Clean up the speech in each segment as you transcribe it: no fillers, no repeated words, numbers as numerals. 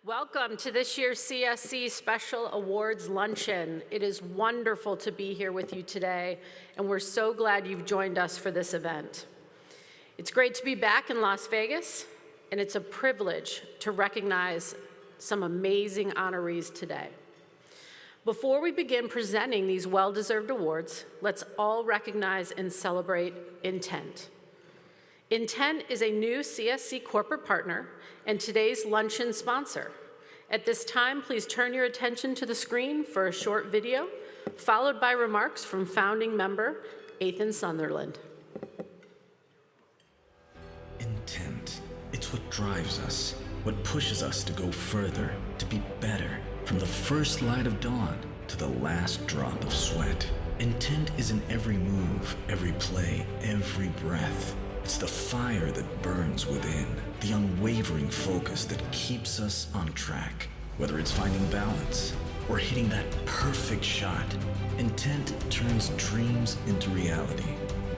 Welcome to this year's CSC Special Awards Luncheon. It is wonderful to be here with you today, and we're so glad you've joined us for this event. It's great to be back in Las Vegas, and it's a privilege to recognize some amazing honorees today. Before we begin presenting these well-deserved awards, let's all recognize and celebrate Intent. Intent is a new CSC corporate partner and today's luncheon sponsor. At this time, please turn your attention to the screen for a short video, followed by remarks from founding member Ethan Sunderland. Intent. It's what drives us, what pushes us to go further, to be better, from the first light of dawn to the last drop of sweat. Intent is in every move, every play, every breath. It's the fire that burns within, the unwavering focus that keeps us on track. Whether it's finding balance or hitting that perfect shot, Intent turns dreams into reality,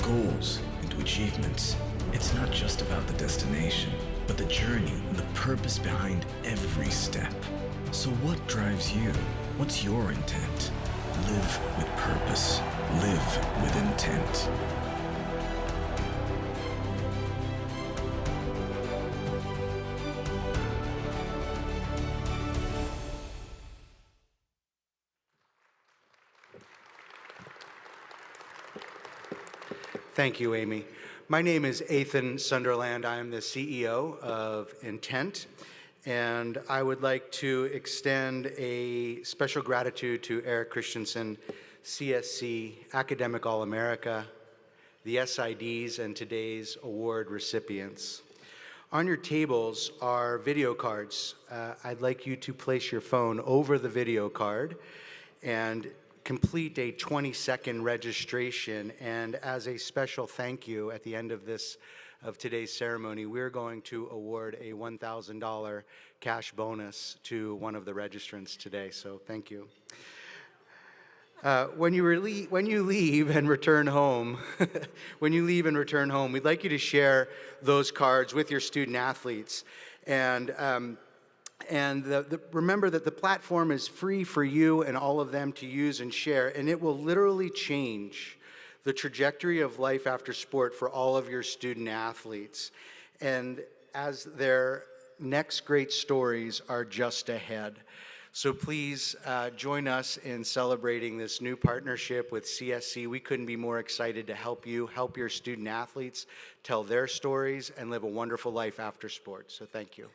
goals into achievements. It's not just about the destination, but the journey and the purpose behind every step. So what drives you? What's your intent? Live with purpose. Live with intent. Thank you, Amy. My name is Ethan Sunderland. I am the CEO of Intent, and I would like to extend a special gratitude to Eric Christensen, CSC, Academic All-America, the SIDs, and today's award recipients. On your tables are video cards. I'd like you to place your phone over the video card and complete a 20-second registration, and as a special thank you at the end of today's ceremony, we're going to award a $1,000 cash bonus to one of the registrants today, so thank you. When you leave and return home, we'd like you to share those cards with your student athletes. And remember that the platform is free for you and all of them to use and share, and it will literally change the trajectory of life after sport for all of your student athletes. And as their next great stories are just ahead. So please join us in celebrating this new partnership with CSC. We couldn't be more excited to help you, help your student athletes tell their stories and live a wonderful life after sport. So thank you.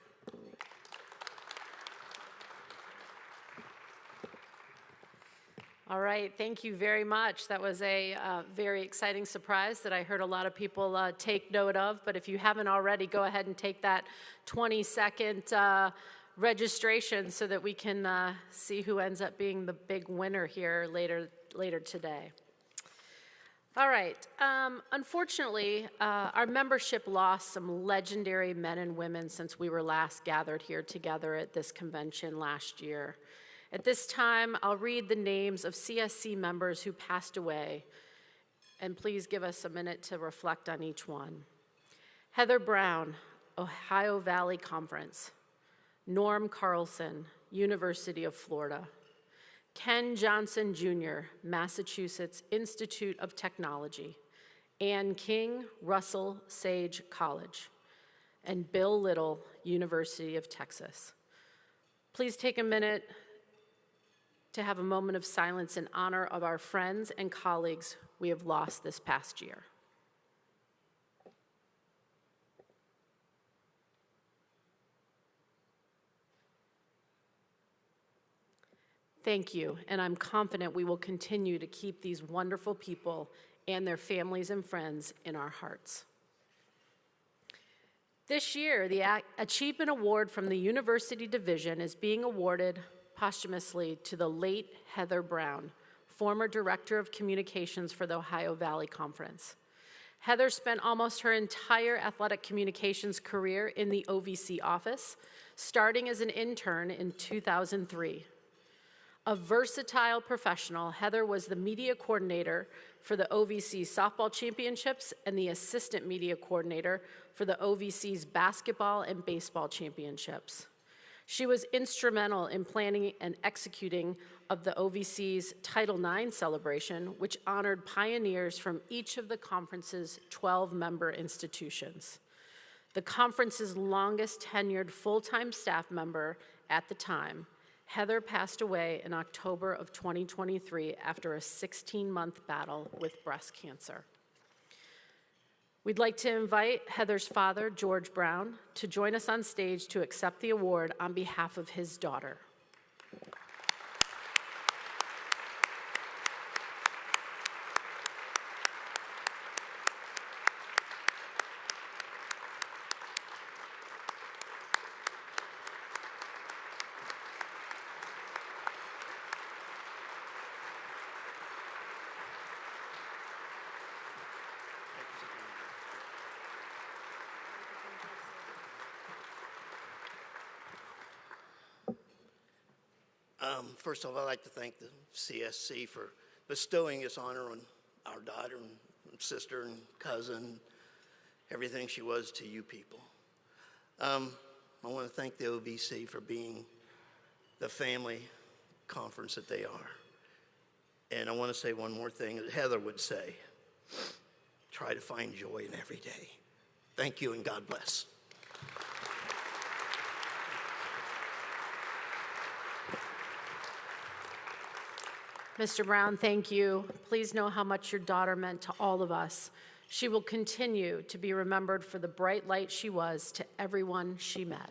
All right, thank you very much. That was a very exciting surprise that I heard a lot of people take note of, but if you haven't already, go ahead and take that 20-second registration so that we can see who ends up being the big winner here later today. All right, unfortunately, our membership lost some legendary men and women since we were last gathered here together at this convention last year. At this time, I'll read the names of CSC members who passed away, and please give us a minute to reflect on each one. Heather Brown, Ohio Valley Conference. Norm Carlson, University of Florida. Ken Johnson Jr., Massachusetts Institute of Technology. Ann King, Russell Sage College. And Bill Little, University of Texas. Please take a minute to have a moment of silence in honor of our friends and colleagues we have lost this past year. Thank you, and I'm confident we will continue to keep these wonderful people and their families and friends in our hearts. This year, the Achievement Award from the University Division is being awarded posthumously to the late Heather Brown, former Director of Communications for the Ohio Valley Conference. Heather spent almost her entire athletic communications career in the OVC office, starting as an intern in 2003. A versatile professional, Heather was the media coordinator for the OVC softball championships and the assistant media coordinator for the OVC's basketball and baseball championships. She was instrumental in planning and executing of the OVC's Title IX celebration, which honored pioneers from each of the conference's 12 member institutions. The conference's longest tenured full-time staff member at the time, Heather passed away in October of 2023 after a 16-month battle with breast cancer. We'd like to invite Heather's father, George Brown, to join us on stage to accept the award on behalf of his daughter. First of all, I'd like to thank the CSC for bestowing this honor on our daughter and sister and cousin, everything she was to you people. I want to thank the OVC for being the family conference that they are. And I want to say one more thing that Heather would say. Try to find joy in every day. Thank you and God bless. Mr. Brown, thank you. Please know how much your daughter meant to all of us. She will continue to be remembered for the bright light she was to everyone she met.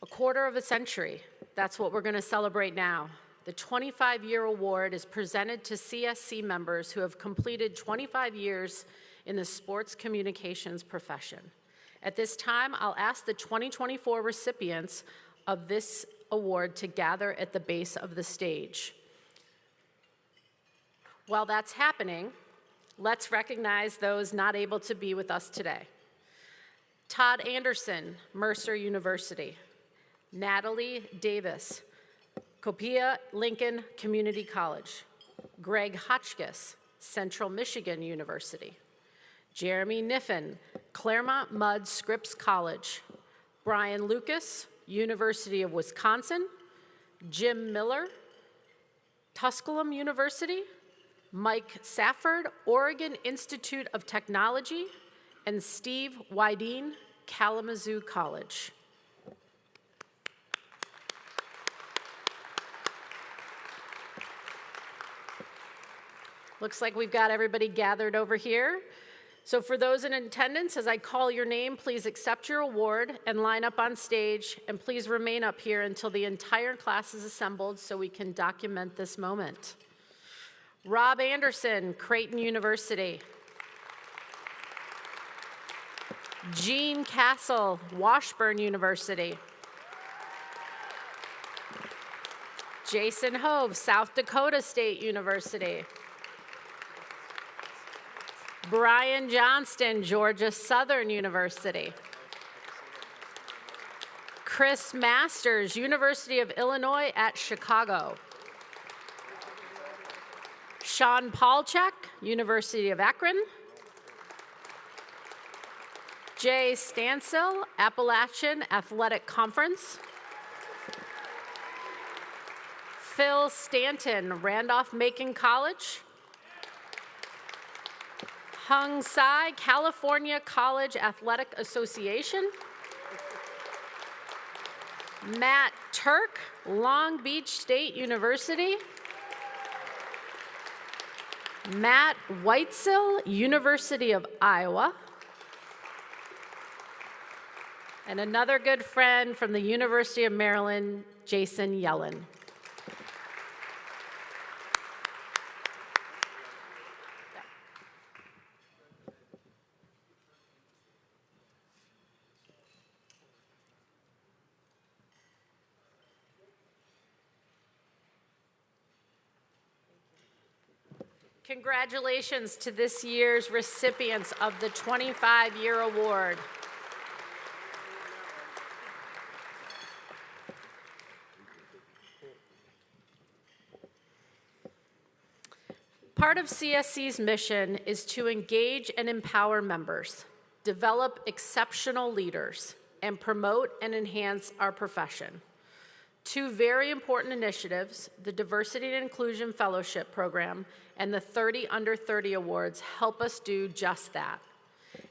A quarter of a century, that's what we're going to celebrate now. The 25-year award is presented to CSC members who have completed 25 years in the sports communications profession. At this time, I'll ask the 2024 recipients of this award to gather at the base of the stage. While that's happening, let's recognize those not able to be with us today. Todd Anderson, Mercer University. Natalie Davis, Copiah Lincoln Community College. Greg Hotchkiss, Central Michigan University. Jeremy Niffen, Claremont Mudd Scripps College. Brian Lucas, University of Wisconsin. Jim Miller, Tusculum University. Mike Safford, Oregon Institute of Technology. And Steve Wydeen, Kalamazoo College. Looks like we've got everybody gathered over here. So for those in attendance, as I call your name, please accept your award and line up on stage, and please remain up here until the entire class is assembled so we can document this moment. Rob Anderson, Creighton University. Gene Castle, Washburn University. Jason Hove, South Dakota State University. Brian Johnston, Georgia Southern University. Chris Masters, University of Illinois at Chicago. Sean Palchak, University of Akron. Jay Stansel, Appalachian Athletic Conference. Phil Stanton, Randolph-Macon College. Hung Sai, California College Athletic Association. Matt Turk, Long Beach State University. Matt Whitesill, University of Iowa. And another good friend from the University of Maryland, Jason Yellen. Congratulations to this year's recipients of the 25-year award. Part of CSC's mission is to engage and empower members. develop exceptional leaders, and promote and enhance our profession. Two very important initiatives, the Diversity and Inclusion Fellowship Program and the 30 Under 30 Awards, help us do just that.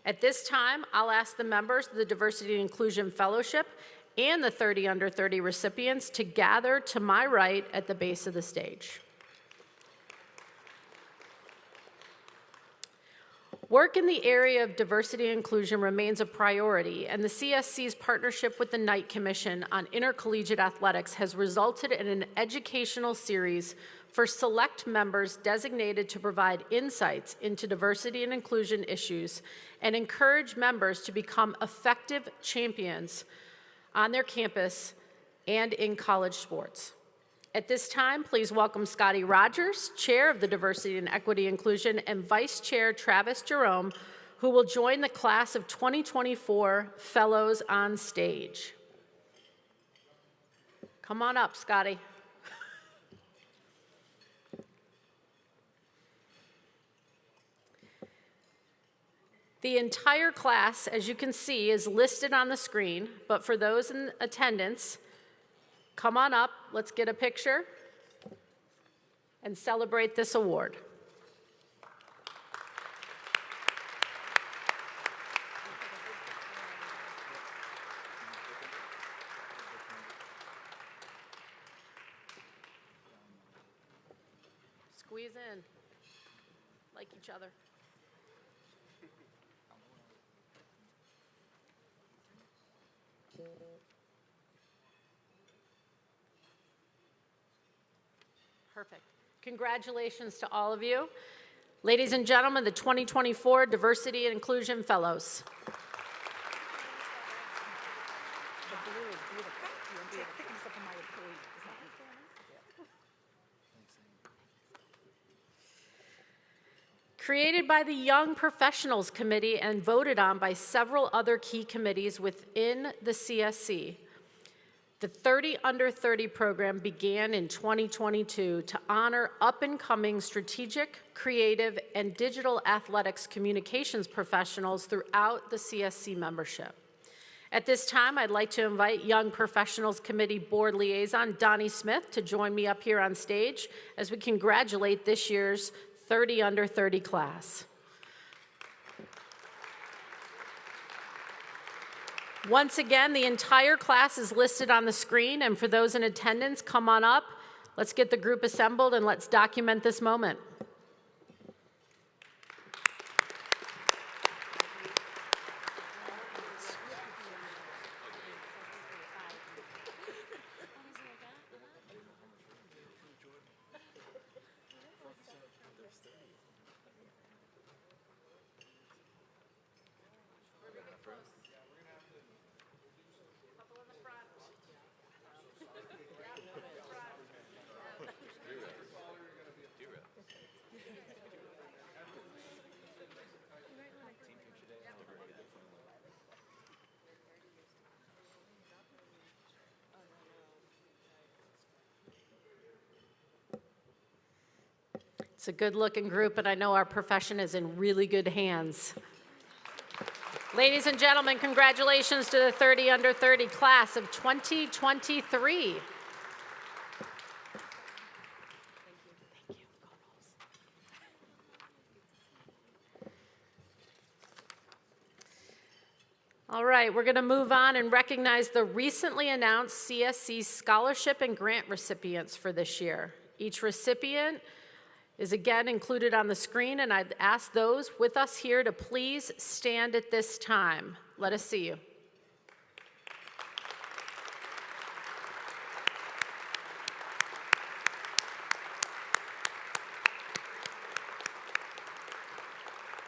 At this time, I'll ask the members of the Diversity and Inclusion Fellowship and the 30 Under 30 recipients to gather to my right at the base of the stage. Work in the area of diversity and inclusion remains a priority, and the CSC's partnership with the Knight Commission on Intercollegiate Athletics has resulted in an educational series for select members designated to provide insights into diversity and inclusion issues and encourage members to become effective champions on their campus and in college sports. At this time, please welcome Scotty Rogers, Chair of the Diversity and Equity Inclusion, and Vice Chair Travis Jerome, who will join the class of 2024 fellows on stage. Come on up, Scotty. The entire class, as you can see, is listed on the screen, but for those in attendance, come on up, let's get a picture and celebrate this award. Squeeze in, like each other. Perfect. Congratulations to all of you. Ladies and gentlemen, the 2024 Diversity and Inclusion Fellows. Created by the Young Professionals Committee and voted on by several other key committees within the CSC, the 30 Under 30 program began in 2022 to honor up-and-coming strategic, creative, and digital athletics communications professionals throughout the CSC membership. At this time, I'd like to invite Young Professionals Committee Board Liaison Donnie Smith to join me up here on stage as we congratulate this year's 30 Under 30 class. Once again, the entire class is listed on the screen, and for those in attendance, come on up. Let's get the group assembled and let's document this moment. It's a good-looking group, and I know our profession is in really good hands. Ladies and gentlemen, congratulations to the 30 Under 30 class of 2023. All right, we're going to move on and recognize the recently announced CSC scholarship and grant recipients for this year. Each recipient is again included on the screen, and I'd ask those with us here to please stand at this time. Let us see you.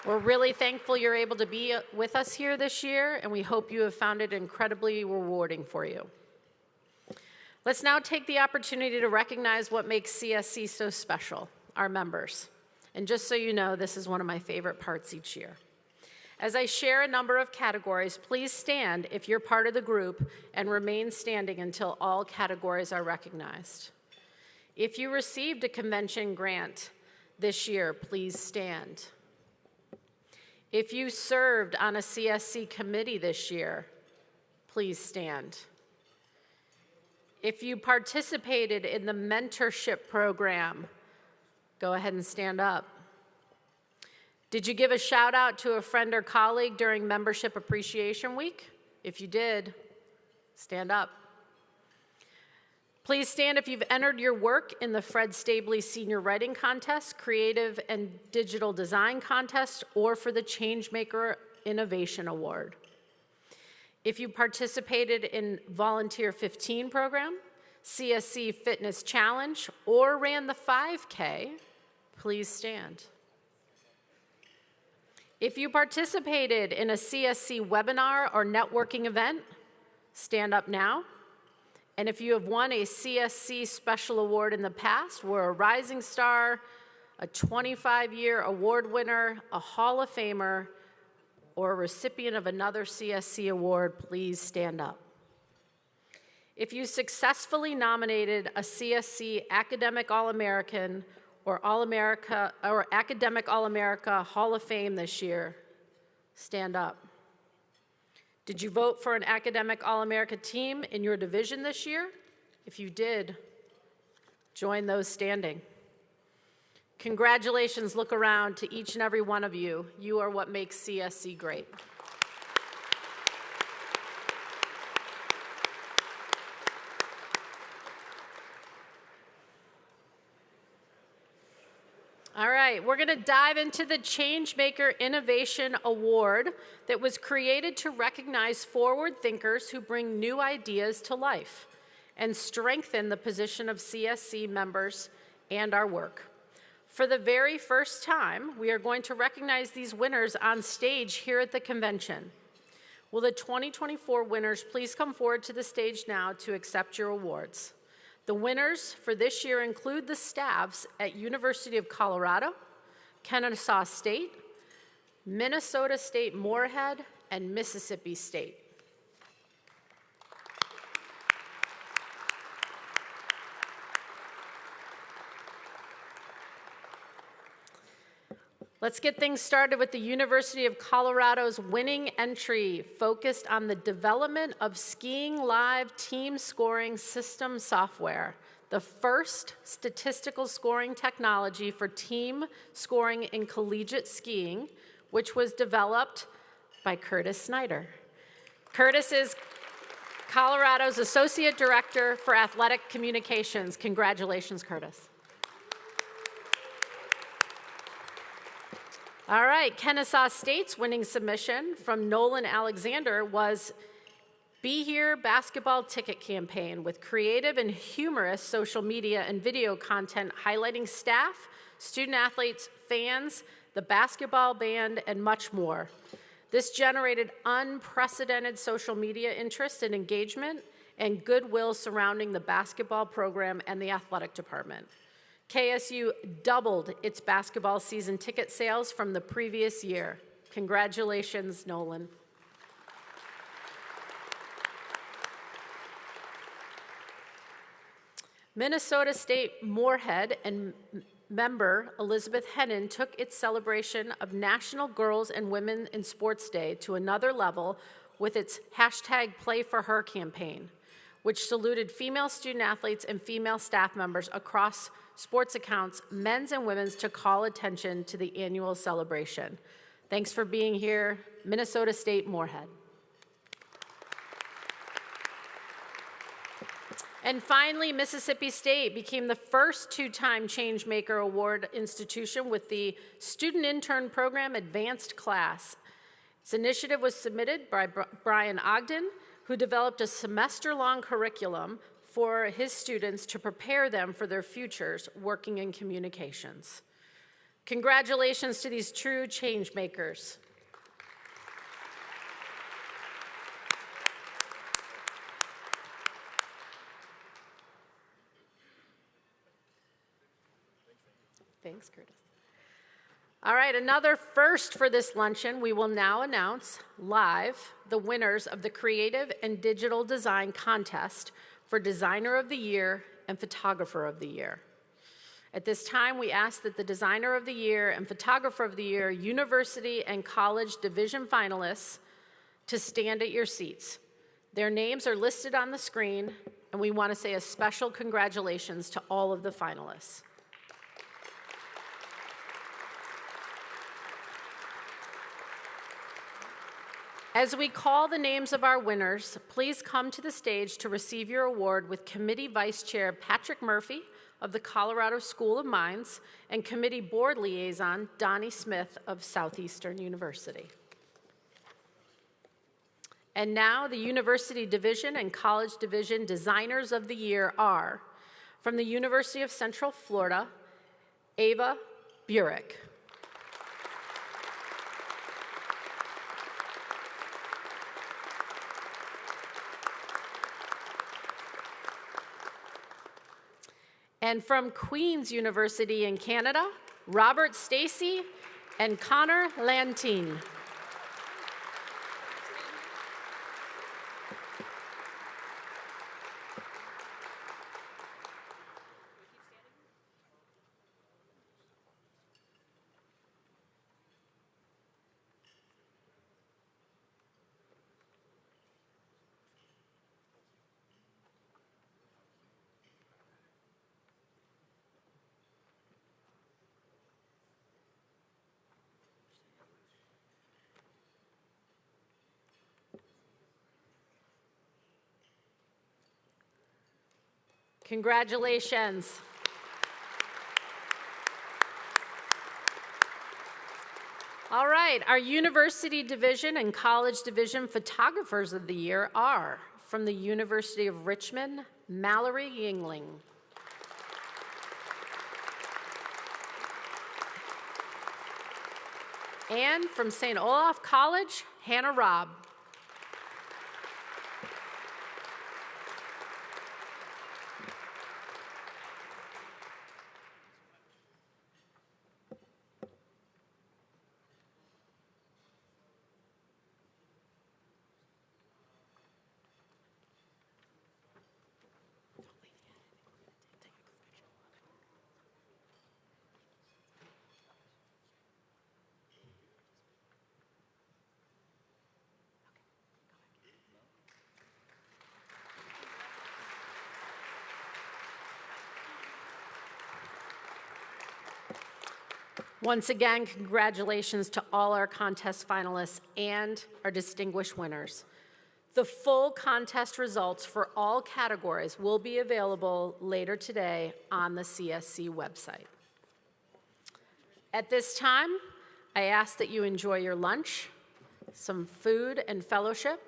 We're really thankful you're able to be with us here this year, and we hope you have found it incredibly rewarding for you. Let's now take the opportunity to recognize what makes CSC so special, our members. And just so you know, this is one of my favorite parts each year. As I share a number of categories, please stand if you're part of the group and remain standing until all categories are recognized. If you received a convention grant this year, please stand. If you served on a CSC committee this year, please stand. If you participated in the mentorship program, go ahead and stand up. Did you give a shout out to a friend or colleague during Membership Appreciation Week? If you did, stand up. Please stand if you've entered your work in the Fred Stabley Senior Writing Contest, Creative and Digital Design Contest, or for the ChangeMaker Innovation Award. If you participated in Volunteer 15 program, CSC Fitness Challenge, or ran the 5K, please stand. If you participated in a CSC webinar or networking event, stand up now. And if you have won a CSC Special Award in the past, were a Rising Star, a 25-year award winner, a Hall of Famer, or a recipient of another CSC award, please stand up. If you successfully nominated a CSC Academic All-American or All-America or Academic All-America Hall of Fame this year, stand up. Did you vote for an Academic All-America team in your division this year? If you did, join those standing. Congratulations, look around to each and every one of you. You are what makes CSC great. All right, we're going to dive into the ChangeMaker Innovation Award that was created to recognize forward thinkers who bring new ideas to life and strengthen the position of CSC members and our work. For the very first time, we are going to recognize these winners on stage here at the convention. Will the 2024 winners please come forward to the stage now to accept your awards? The winners for this year include the staffs at University of Colorado, Kennesaw State, Minnesota State Moorhead, and Mississippi State. Let's get things started with the University of Colorado's winning entry focused on the development of Skiing Live team scoring system software, the first statistical scoring technology for team scoring in collegiate skiing, which was developed by Curtis Snyder. Curtis is Colorado's Associate Director for Athletic Communications. Congratulations, Curtis. All right, Kennesaw State's winning submission from Nolan Alexander was Be Here Basketball Ticket Campaign with creative and humorous social media and video content highlighting staff, student athletes, fans, the basketball band, and much more. This generated unprecedented social media interest and engagement and goodwill surrounding the basketball program and the athletic department. KSU doubled its basketball season ticket sales from the previous year. Congratulations, Nolan. Minnesota State Moorhead and member Elizabeth Hennon took its celebration of National Girls and Women in Sports Day to another level with its #PlayForHer campaign, which saluted female student athletes and female staff members across sports accounts, men's and women's, to call attention to the annual celebration. Thanks for being here, Minnesota State Moorhead. And finally, Mississippi State became the first two-time ChangeMaker Award institution with the Student Intern Program Advanced Class. This initiative was submitted by Brian Ogden, who developed a semester-long curriculum for his students to prepare them for their futures working in communications. Congratulations to these true change makers. Thanks, Curtis. All right, another first for this luncheon, we will now announce live the winners of the Creative and Digital Design Contest for Designer of the Year and Photographer of the Year. At this time, we ask that the Designer of the Year and Photographer of the Year University and College Division finalists to stand at your seats. Their names are listed on the screen, and we want to say a special congratulations to all of the finalists. As we call the names of our winners, please come to the stage to receive your award with Committee Vice Chair Patrick Murphy of the Colorado School of Mines and Committee Board Liaison Donnie Smith of Southeastern University. And now the University Division and College Division Designers of the Year are, from the University of Central Florida, Ava Burek. And from Queen's University in Canada, Robert Stacey and Connor Lantine. Congratulations. All right, our University Division and College Division Photographers of the Year are, from the University of Richmond, Mallory Yingling. And from St. Olaf College, Hannah Robb. Once again, congratulations to all our contest finalists and our distinguished winners. The full contest results for all categories will be available later today on the CSC website. At this time, I ask that you enjoy your lunch, some food and fellowship,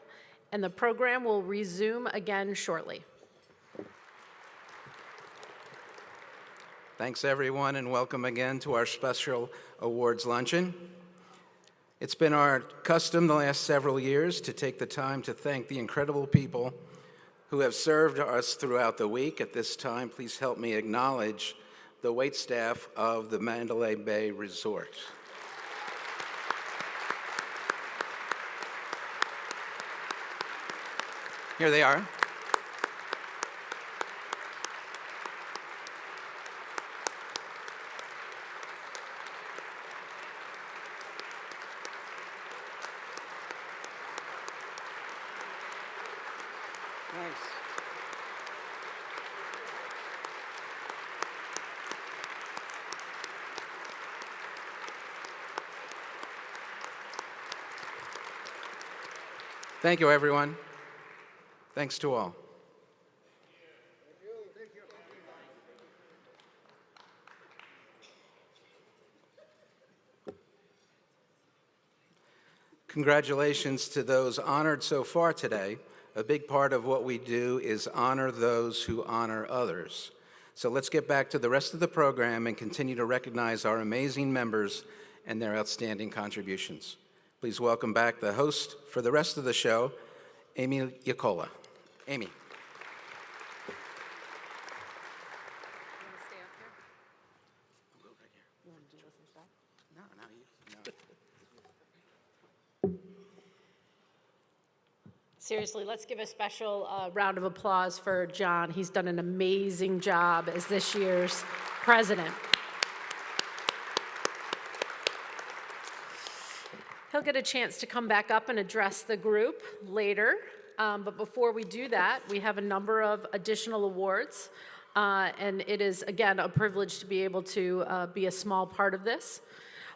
and the program will resume again shortly. Thanks, everyone, and welcome again to our special awards luncheon. It's been our custom the last several years to take the time to thank the incredible people who have served us throughout the week. At this time, please help me acknowledge the waitstaff of the Mandalay Bay Resort. Here they are. Thanks. Thank you, everyone. Thanks to all. Congratulations to those honored so far today. A big part of what we do is honor those who honor others. So let's get back to the rest of the program and continue to recognize our amazing members and their outstanding contributions. Please welcome back the host for the rest of the show, Amy Yacola. Amy. Seriously, let's give a special round of applause for John. He's done an amazing job as this year's president. He'll get a chance to come back up and address the group later. But before we do that, we have a number of additional awards. And it is, again, a privilege to be able to be a small part of this.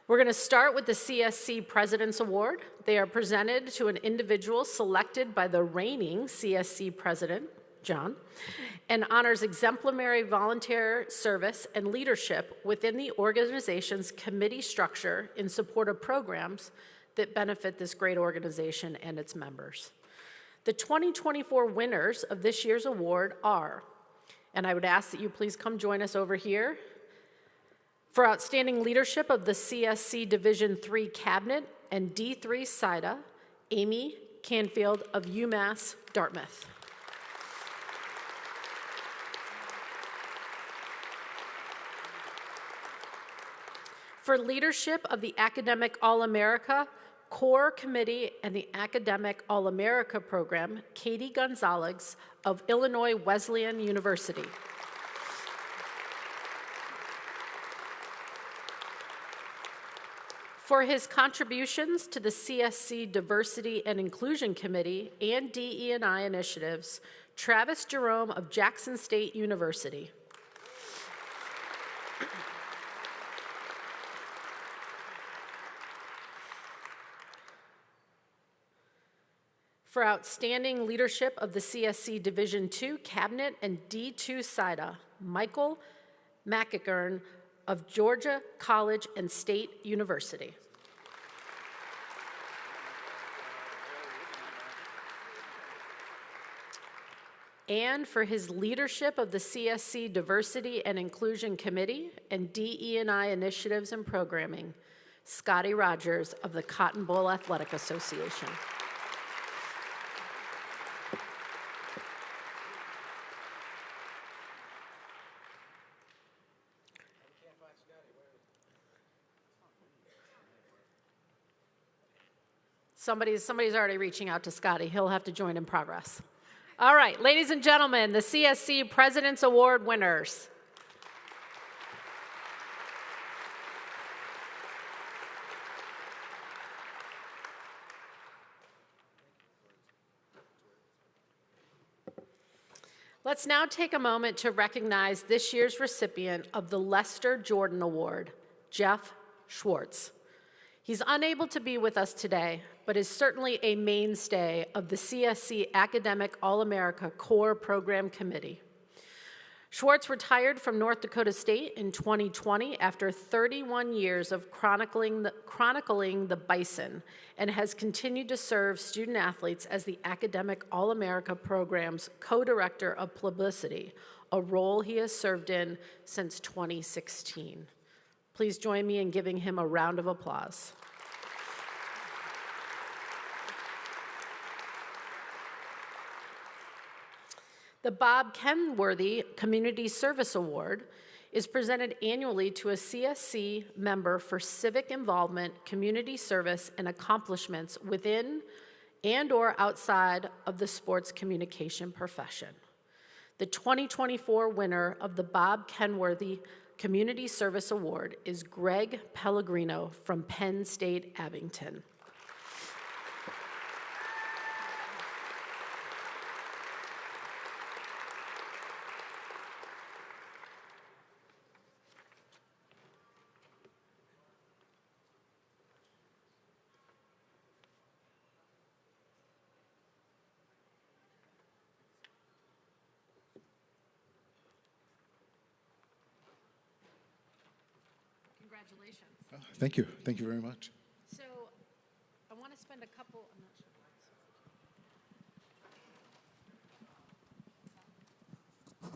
We're going to start with the CSC President's Award. They are presented to an individual selected by the reigning CSC President, John, and honors exemplary volunteer service and leadership within the organization's committee structure in support of programs that benefit this great organization and its members. The 2024 winners of this year's award are, and I would ask that you please come join us over here, for outstanding leadership of the CSC Division III Cabinet and D3 SIDA, Amy Canfield of UMass Dartmouth. For leadership of the Academic All-America Core Committee and the Academic All-America Program, Katie Gonzalez of Illinois Wesleyan University. For his contributions to the CSC Diversity and Inclusion Committee and DE&I initiatives, Travis Jerome of Jackson State University. For outstanding leadership of the CSC Division II Cabinet and D2 SIDA, Michael McIgern of Georgia College and State University. And for his leadership of the CSC Diversity and Inclusion Committee and DE&I initiatives and programming, Scotty Rogers of the Cotton Bowl Athletic Association. Somebody's already reaching out to Scotty. He'll have to join in progress. All right, ladies and gentlemen, the CSC President's Award winners. Let's now take a moment to recognize this year's recipient of the Lester Jordan Award, Jeff Schwartz. He's unable to be with us today, but is certainly a mainstay of the CSC Academic All-America Core Program Committee. Schwartz retired from North Dakota State in 2020 after 31 years of chronicling the Bison and has continued to serve student athletes as the Academic All-America Program's co-director of publicity, a role he has served in since 2016. Please join me in giving him a round of applause. The Bob Kenworthy Community Service Award is presented annually to a CSC member for civic involvement, community service, and accomplishments within and/or outside of the sports communication profession. The 2024 winner of the Bob Kenworthy Community Service Award is Greg Pellegrino from Penn State Abington. Congratulations. Thank you. Thank you very much. So I want to spend a couple, I'm not sure.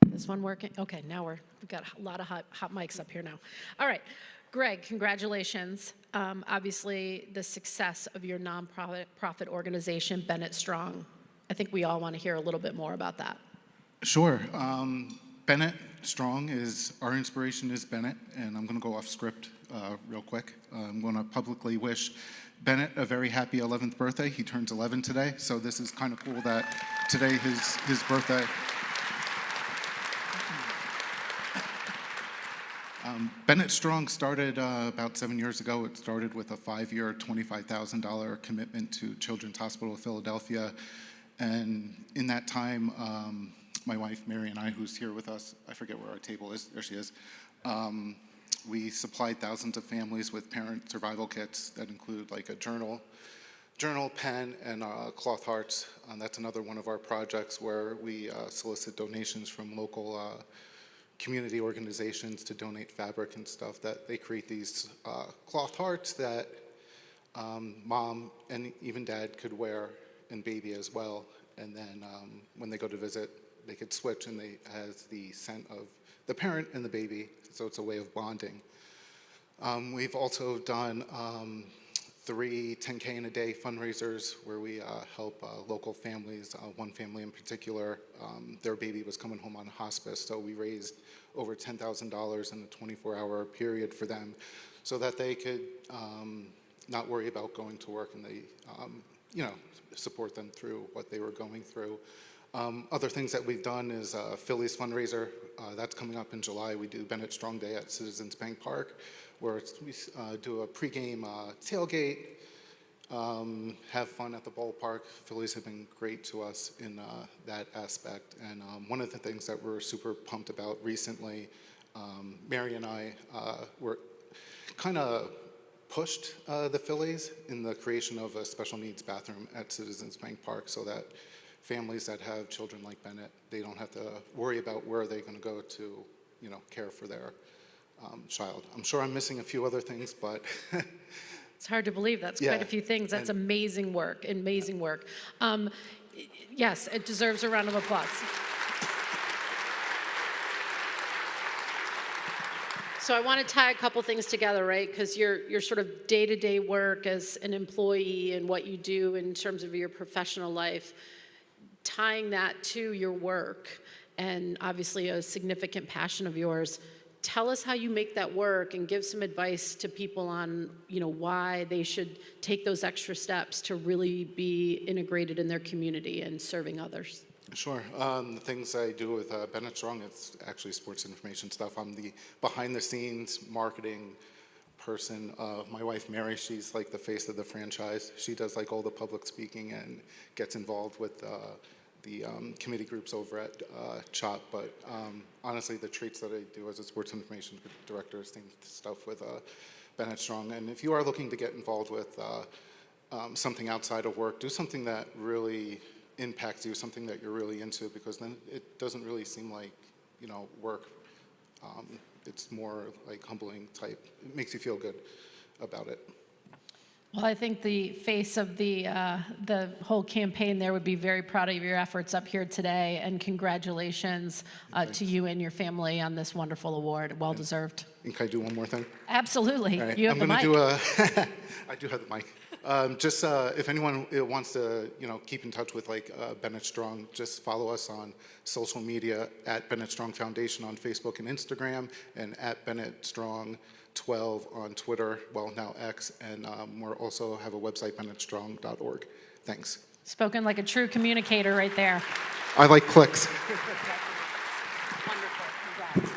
This one working? Okay, now we've got a lot of hot mics up here now. All right, Greg, congratulations. Obviously, the success of your nonprofit organization, Bennett Strong. I think we all want to hear a little bit more about that. Sure. Bennett Strong is, our inspiration is Bennett, and I'm going to go off script real quick. I'm going to publicly wish Bennett a very happy 11th birthday. He turns 11 today, so this is kind of cool that today his birthday. Bennett Strong started about 7 years ago. It started with a 5-year, $25,000 commitment to Children's Hospital of Philadelphia. And in that time, my wife, Mary, and I, who's here with us, I forget where our table is, there she is, we supplied thousands of families with parent survival kits that include like a journal, pen, and cloth hearts. That's another one of our projects where we solicit donations from local community organizations to donate fabric and stuff, that they create these cloth hearts that mom and even dad could wear, and baby as well. And then when they go to visit, they could switch, and they has the scent of the parent and the baby, so it's a way of bonding. We've also done 3 10K in a day fundraisers where we help local families. One family in particular, their baby was coming home on hospice, so we raised over $10,000 in a 24-hour period for them, so that they could not worry about going to work, and they, support them through what they were going through. Other things that we've done is Phillies fundraiser. That's coming up in July. We do Bennett Strong Day at Citizens Bank Park, where we do a pregame tailgate, have fun at the ballpark. Phillies have been great to us in that aspect. And one of the things that we're super pumped about recently, Mary and I were kind of pushed the Phillies in the creation of a special needs bathroom at Citizens Bank Park, so that families that have children like Bennett, they don't have to worry about where they're going to go to, care for their child. I'm sure I'm missing a few other things, but It's hard to believe. That's quite a few things. That's amazing work, amazing work. Yes, it deserves a round of applause. So I want to tie a couple things together, right? Because your sort of day-to-day work as an employee and what you do in terms of your professional life, tying that to your work, and obviously a significant passion of yours. Tell us how you make that work, and give some advice to people on, why they should take those extra steps to really be integrated in their community and serving others. Sure. The things I do with Bennett Strong, it's actually sports information stuff. I'm the behind-the-scenes marketing person. My wife, Mary, she's like the face of the franchise. She does like all the public speaking and gets involved with the committee groups over at CHOP. But honestly, the traits that I do as a sports information director is same stuff with Bennett Strong. And if you are looking to get involved with something outside of work, do something that really impacts you, something that you're really into, because then it doesn't really seem like, work. It's more like humbling type. It makes you feel good about it. Well, I think the face of the whole campaign there would be very proud of your efforts up here today, and congratulations to you and your family on this wonderful award. Well deserved. And can I do one more thing? Absolutely. All right. You have the mic. I do have the mic. Just if anyone wants to, keep in touch with Bennett Strong, just follow us on social media at Bennett Strong Foundation on Facebook and Instagram, and at Bennett Strong 12 on Twitter, well, now X, and we also have a website, bennettstrong.org. Thanks. Spoken like a true communicator right there. I like clicks. Wonderful. Congrats.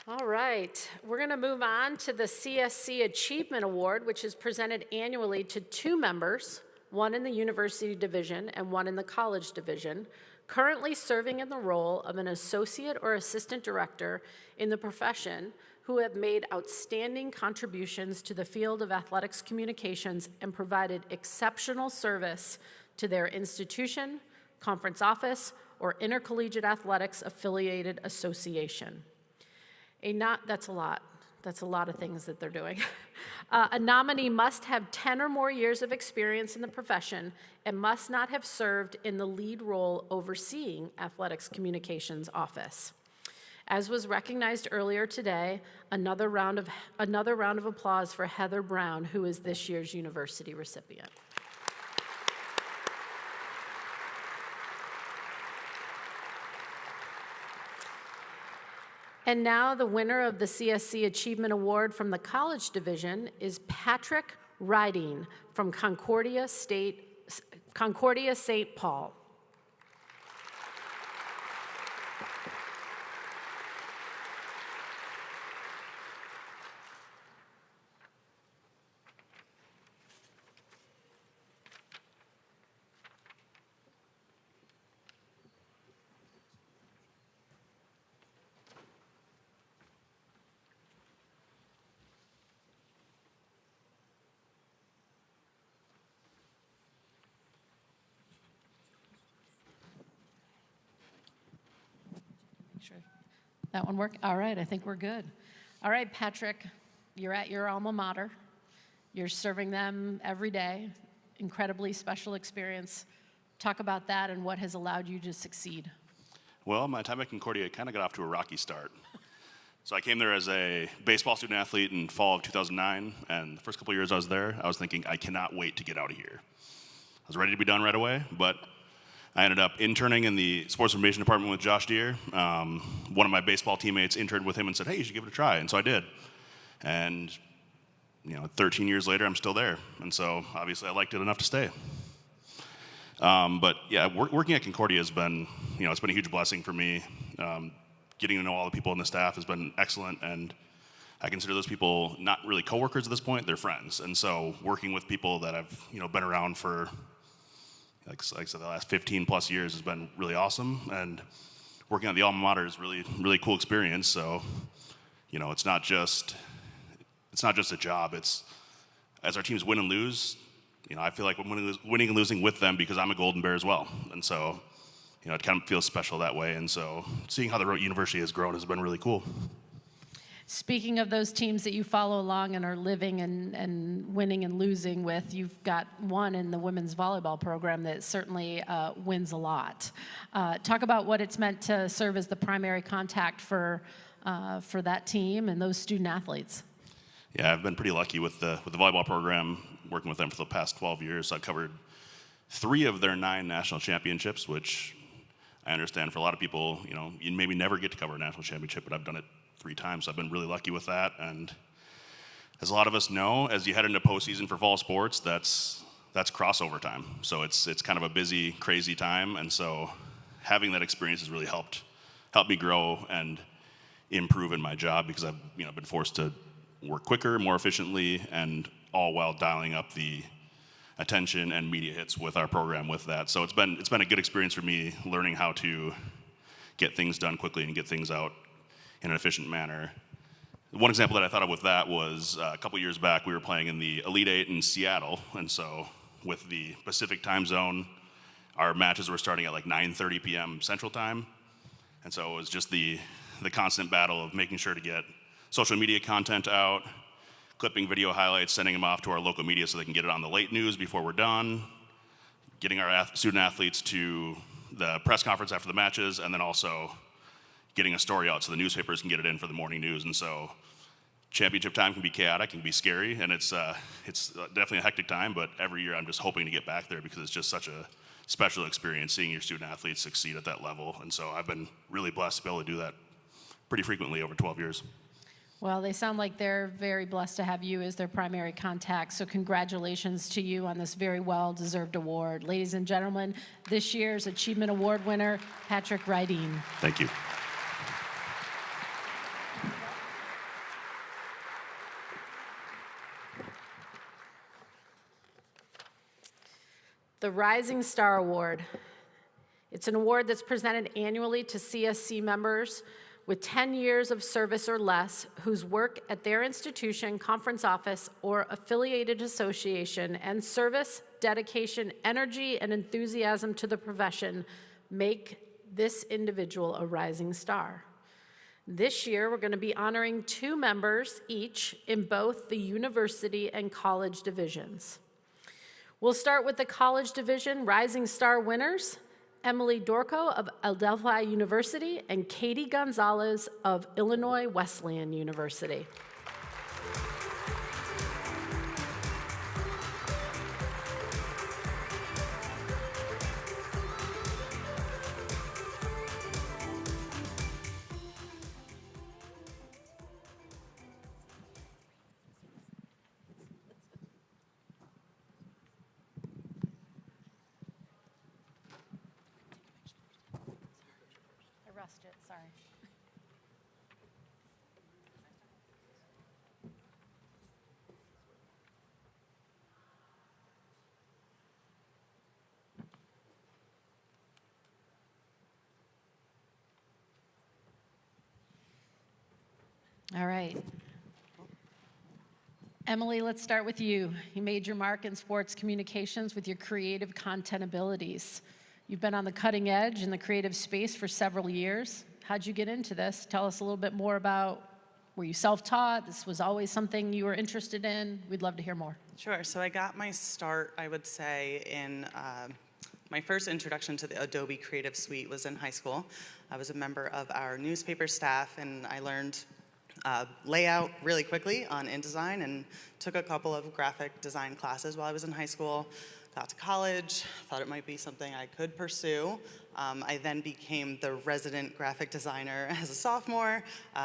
All right, we're going to move on to the CSC Achievement Award, which is presented annually to 2 members, one in the University Division and one in the College Division, currently serving in the role of an associate or assistant director in the profession, who have made outstanding contributions to the field of athletics communications and provided exceptional service to their institution, conference office, or intercollegiate athletics affiliated association. That's a lot. That's a lot of things that they're doing. A nominee must have 10 or more years of experience in the profession and must not have served in the lead role overseeing athletics communications office. As was recognized earlier today, another round of applause for Heather Brown, who is this year's university recipient. And now the winner of the CSC Achievement Award from the College Division is Patrick Riding from Concordia Concordia St. Paul. Sure. That one work? All right, I think we're good. All right, Patrick, you're at your alma mater. You're serving them every day. Incredibly special experience. Talk about that and what has allowed you to succeed. Well, my time at Concordia kind of got off to a rocky start. So I came there as a baseball student athlete in fall of 2009, and the first couple of years I was there, I was thinking, I cannot wait to get out of here. I was ready to be done right away, but I ended up interning in the sports information department with Josh Deere. One of my baseball teammates interned with him and said, hey, you should give it a try, and so I did. And 13 years later, I'm still there, and so obviously I liked it enough to stay. But yeah, working at Concordia has been, it's been a huge blessing for me. Getting to know all the people in the staff has been excellent, and I consider those people not really coworkers at this point, they're friends. And so working with people that I've, been around for, like I said, the last 15 plus years has been really awesome. And working at the alma mater is really, really cool experience. So, it's not just a job. It's, as our teams win and lose, I feel like I'm winning and losing with them because I'm a Golden Bear as well. And so, it kind of feels special that way. And so seeing how the university has grown has been really cool. Speaking of those teams that you follow along and are living and winning and losing with, you've got one in the women's volleyball program that certainly wins a lot. Talk about what it's meant to serve as the primary contact for that team and those student athletes. Yeah, I've been pretty lucky with the volleyball program, working with them for the past 12 years. I've covered 3 of their 9 national championships, which I understand for a lot of people, you maybe never get to cover a national championship, but I've done it 3 times, so I've been really lucky with that. And as a lot of us know, as you head into postseason for fall sports, that's crossover time. So it's kind of a busy, crazy time, and so having that experience has really helped me grow and improve in my job because I've been forced to work quicker, more efficiently, and all while dialing up the attention and media hits with our program with that. So it's been a good experience for me learning how to get things done quickly and get things out in an efficient manner. One example that I thought of with that was a couple years back, we were playing in the Elite Eight in Seattle, and so with the Pacific time zone, our matches were starting at like 9:30 p.m. Central Time, and so it was just the constant battle of making sure to get social media content out, clipping video highlights, sending them off to our local media so they can get it on the late news before we're done, getting our student athletes to the press conference after the matches, and then also getting a story out so the newspapers can get it in for the morning news. And so championship time can be chaotic, can be scary, and it's definitely a hectic time, but every year I'm just hoping to get back there because it's just such a special experience seeing your student athletes succeed at that level. And so I've been really blessed to be able to do that pretty frequently over 12 years. Well, they sound like they're very blessed to have you as their primary contact, so congratulations to you on this very well-deserved award. Ladies and gentlemen, this year's Achievement Award winner, Patrick Rydeen. Thank you. The Rising Star Award. It's an award that's presented annually to CSC members with 10 years of service or less whose work at their institution, conference office, or affiliated association and service, dedication, energy, and enthusiasm to the profession make this individual a rising star. This year, we're going to be honoring 2 members each in both the university and college divisions. We'll start with the college division Rising Star winners, Emily Dorco of Adelphi University and Katie Gonzalez of Illinois Wesleyan University. lost it, sorry. All right. Emily, let's start with you. You made your mark in sports communications with your creative content abilities. You've been on the cutting edge in the creative space for several years. How'd you get into this? Tell us a little bit more about, were you self-taught? This was always something you were interested in? We'd love to hear more. Sure. So I got my start, I would say, in my first introduction to the Adobe Creative Suite was in high school. I was a member of our newspaper staff, and I learned layout really quickly on InDesign and took a couple of graphic design classes while I was in high school. Got to college, thought it might be something I could pursue. I then became the resident graphic designer as a sophomore.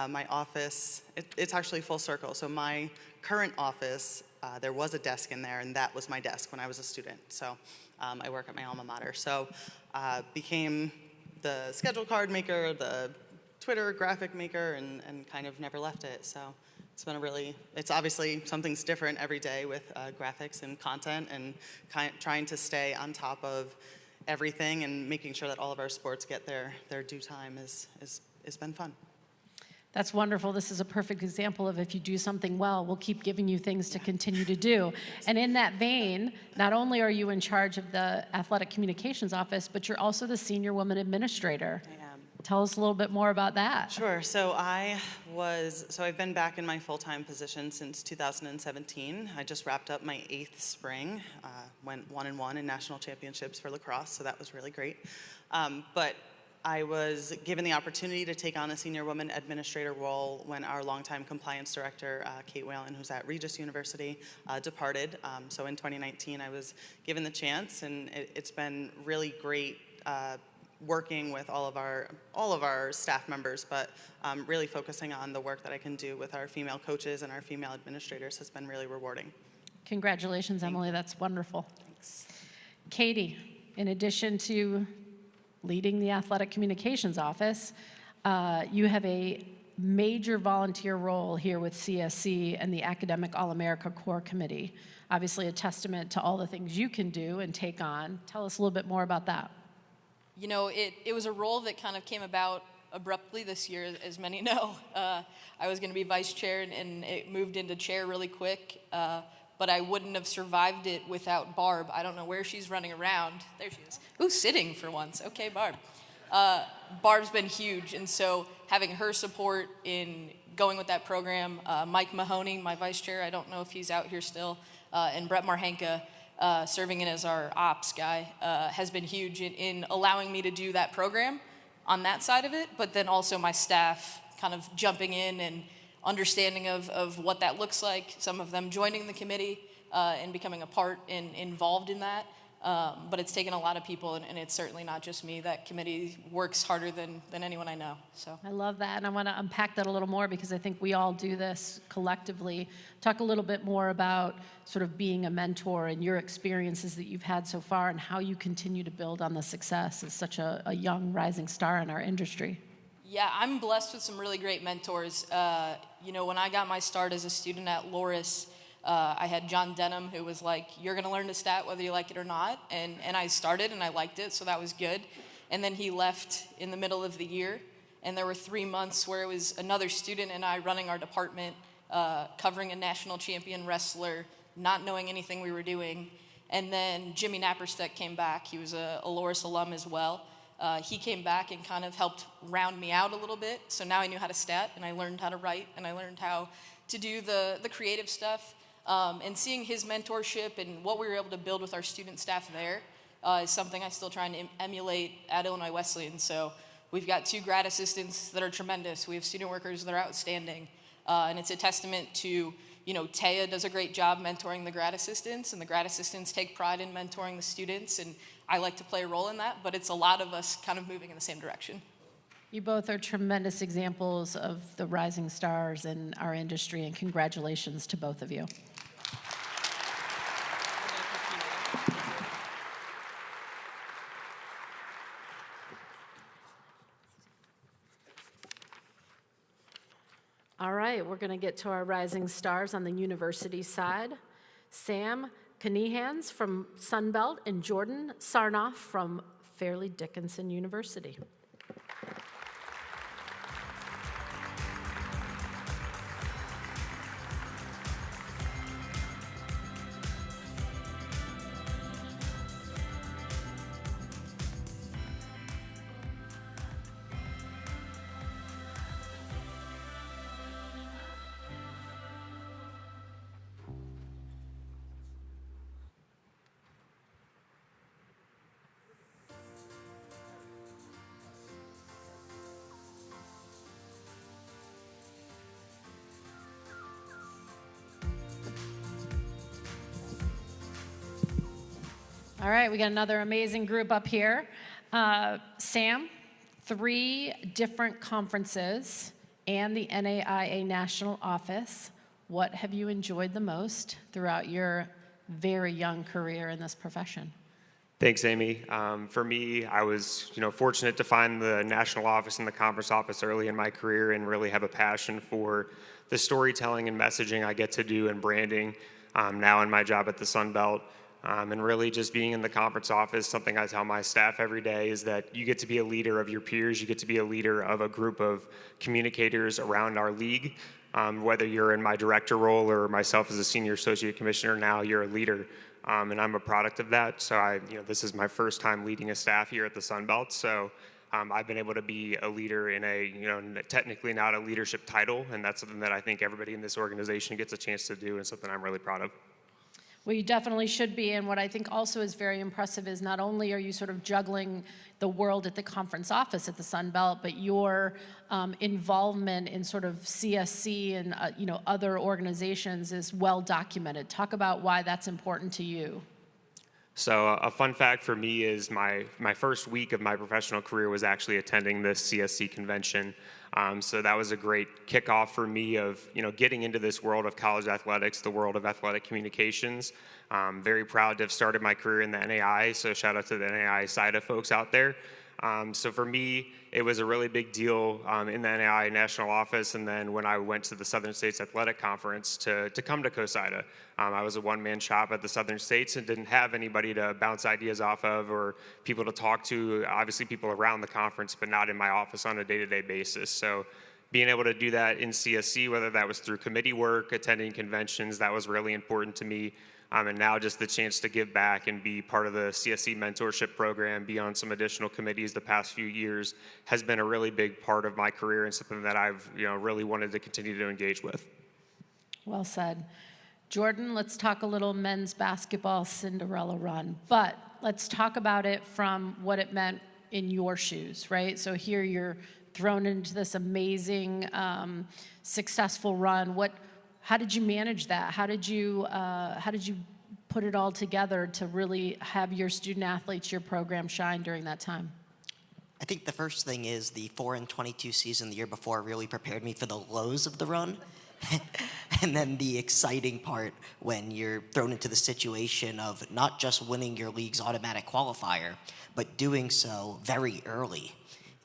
My office, it's actually full circle. So my current office, there was a desk in there, and that was my desk when I was a student. So I work at my alma mater. So became the schedule card maker, the Twitter graphic maker, and kind of never left it. So it's been it's obviously something's different every day with graphics and content, and trying to stay on top of everything and making sure that all of our sports get their due time has been fun. That's wonderful. This is a perfect example of if you do something well, we'll keep giving you things to continue to do. And in that vein, not only are you in charge of the athletic communications office, but you're also the senior woman administrator. Tell us a little bit more about that. Sure. So I've been back in my full-time position since 2017. I just wrapped up my 8th spring, went 1-1 in national championships for lacrosse, so that was really great. But I was given the opportunity to take on a senior woman administrator role when our longtime compliance director, Kate Whalen, who's at Regis University, departed. So in 2019, I was given the chance, and it's been really great working with all of our staff members, but really focusing on the work that I can do with our female coaches and our female administrators has been really rewarding. Congratulations, Emily. That's wonderful. Thanks. Katie, in addition to leading the athletic communications office, you have a major volunteer role here with CSC and the Academic All-America Core Committee. Obviously a testament to all the things you can do and take on. Tell us a little bit more about that. You know, it was a role that kind of came about abruptly this year, as many know. I was going to be vice chair, and it moved into chair really quick, but I wouldn't have survived it without Barb. I don't know where she's running around. There she is. Ooh, sitting for once. Okay, Barb. Barb's been huge, and so having her support in going with that program, Mike Mahoney, my vice chair, I don't know if he's out here still, and Brett Marhenka, serving in as our ops guy, has been huge in allowing me to do that program on that side of it, but then also my staff kind of jumping in and understanding of what that looks like, some of them joining the committee and becoming a part and involved in that. But it's taken a lot of people, and it's certainly not just me. That committee works harder than anyone I know. So I love that, and I want to unpack that a little more because I think we all do this collectively. Talk a little bit more about sort of being a mentor and your experiences that you've had so far and how you continue to build on the success as such a young rising star in our industry. Yeah, I'm blessed with some really great mentors. You know, when I got my start as a student at Loris, I had John Denham, who was like, you're going to learn to stat whether you like it or not. And I started, and I liked it, so that was good. And then he left in the middle of the year. And there were 3 months where it was another student and I running our department, covering a national champion wrestler, not knowing anything we were doing. And then Jimmy Nappersteck came back. He was a Loris alum as well. He came back and kind of helped round me out a little bit. So now I knew how to stat, and I learned how to write, and I learned how to do the creative stuff. And seeing his mentorship and what we were able to build with our student staff there is something I still try and emulate at Illinois Wesleyan. So we've got 2 grad assistants that are tremendous. We have student workers that are outstanding. And it's a testament to, you know, Taya does a great job mentoring the grad assistants, and the grad assistants take pride in mentoring the students. And I like to play a role in that, but it's a lot of us kind of moving in the same direction. You both are tremendous examples of the rising stars in our industry, and congratulations to both of you. we're going to get to our rising stars on the university side. Sam Kanehans from Sunbelt and Jordan Sarnoff from Fairleigh Dickinson University. All right, we got another amazing group up here. Sam, 3 different conferences and the NAIA National Office. What have you enjoyed the most throughout your very young career in this profession? Thanks, Amy. For me, I was fortunate to find the national office and the conference office early in my career and really have a passion for the storytelling and messaging I get to do and branding now in my job at the Sun Belt. And really just being in the conference office, something I tell my staff every day is that you get to be a leader of your peers, you get to be a leader of a group of communicators around our league. Whether you're in my director role or myself as a senior associate commissioner now, you're a leader. And I'm a product of that. So this is my first time leading a staff here at the Sun Belt. So I've been able to be a leader in a, technically not a leadership title. And that's something that I think everybody in this organization gets a chance to do and something I'm really proud of. Well, you definitely should be, and what I think also is very impressive is not only are you sort of juggling the world at the conference office at the Sun Belt, but your involvement in sort of CSC and other organizations is well documented. Talk about why that's important to you. So a fun fact for me is my first week of my professional career was actually attending this CSC convention. So that was a great kickoff for me of getting into this world of college athletics, the world of athletic communications. Very proud to have started my career in the NAI, so shout out to the NAI side of folks out there. So for me, it was a really big deal in the NAI national office, and then when I went to the Southern States Athletic Conference to come to COSIDA. I was a one-man shop at the Southern States and didn't have anybody to bounce ideas off of or people to talk to, obviously people around the conference, but not in my office on a day-to-day basis. So being able to do that in CSC, whether that was through committee work, attending conventions, that was really important to me. And now just the chance to give back and be part of the CSC mentorship program, be on some additional committees the past few years has been a really big part of my career and something that I've really wanted to continue to engage with. Well said. Jordan, let's talk a little men's basketball Cinderella run, but let's talk about it from what it meant in your shoes, right? So here you're thrown into this amazing, successful run. How did you manage that? How did you put it all together to really have your student athletes, your program shine during that time? I think the first thing is the 4-22 season the year before really prepared me for the lows of the run. And then the exciting part when you're thrown into the situation of not just winning your league's automatic qualifier, but doing so very early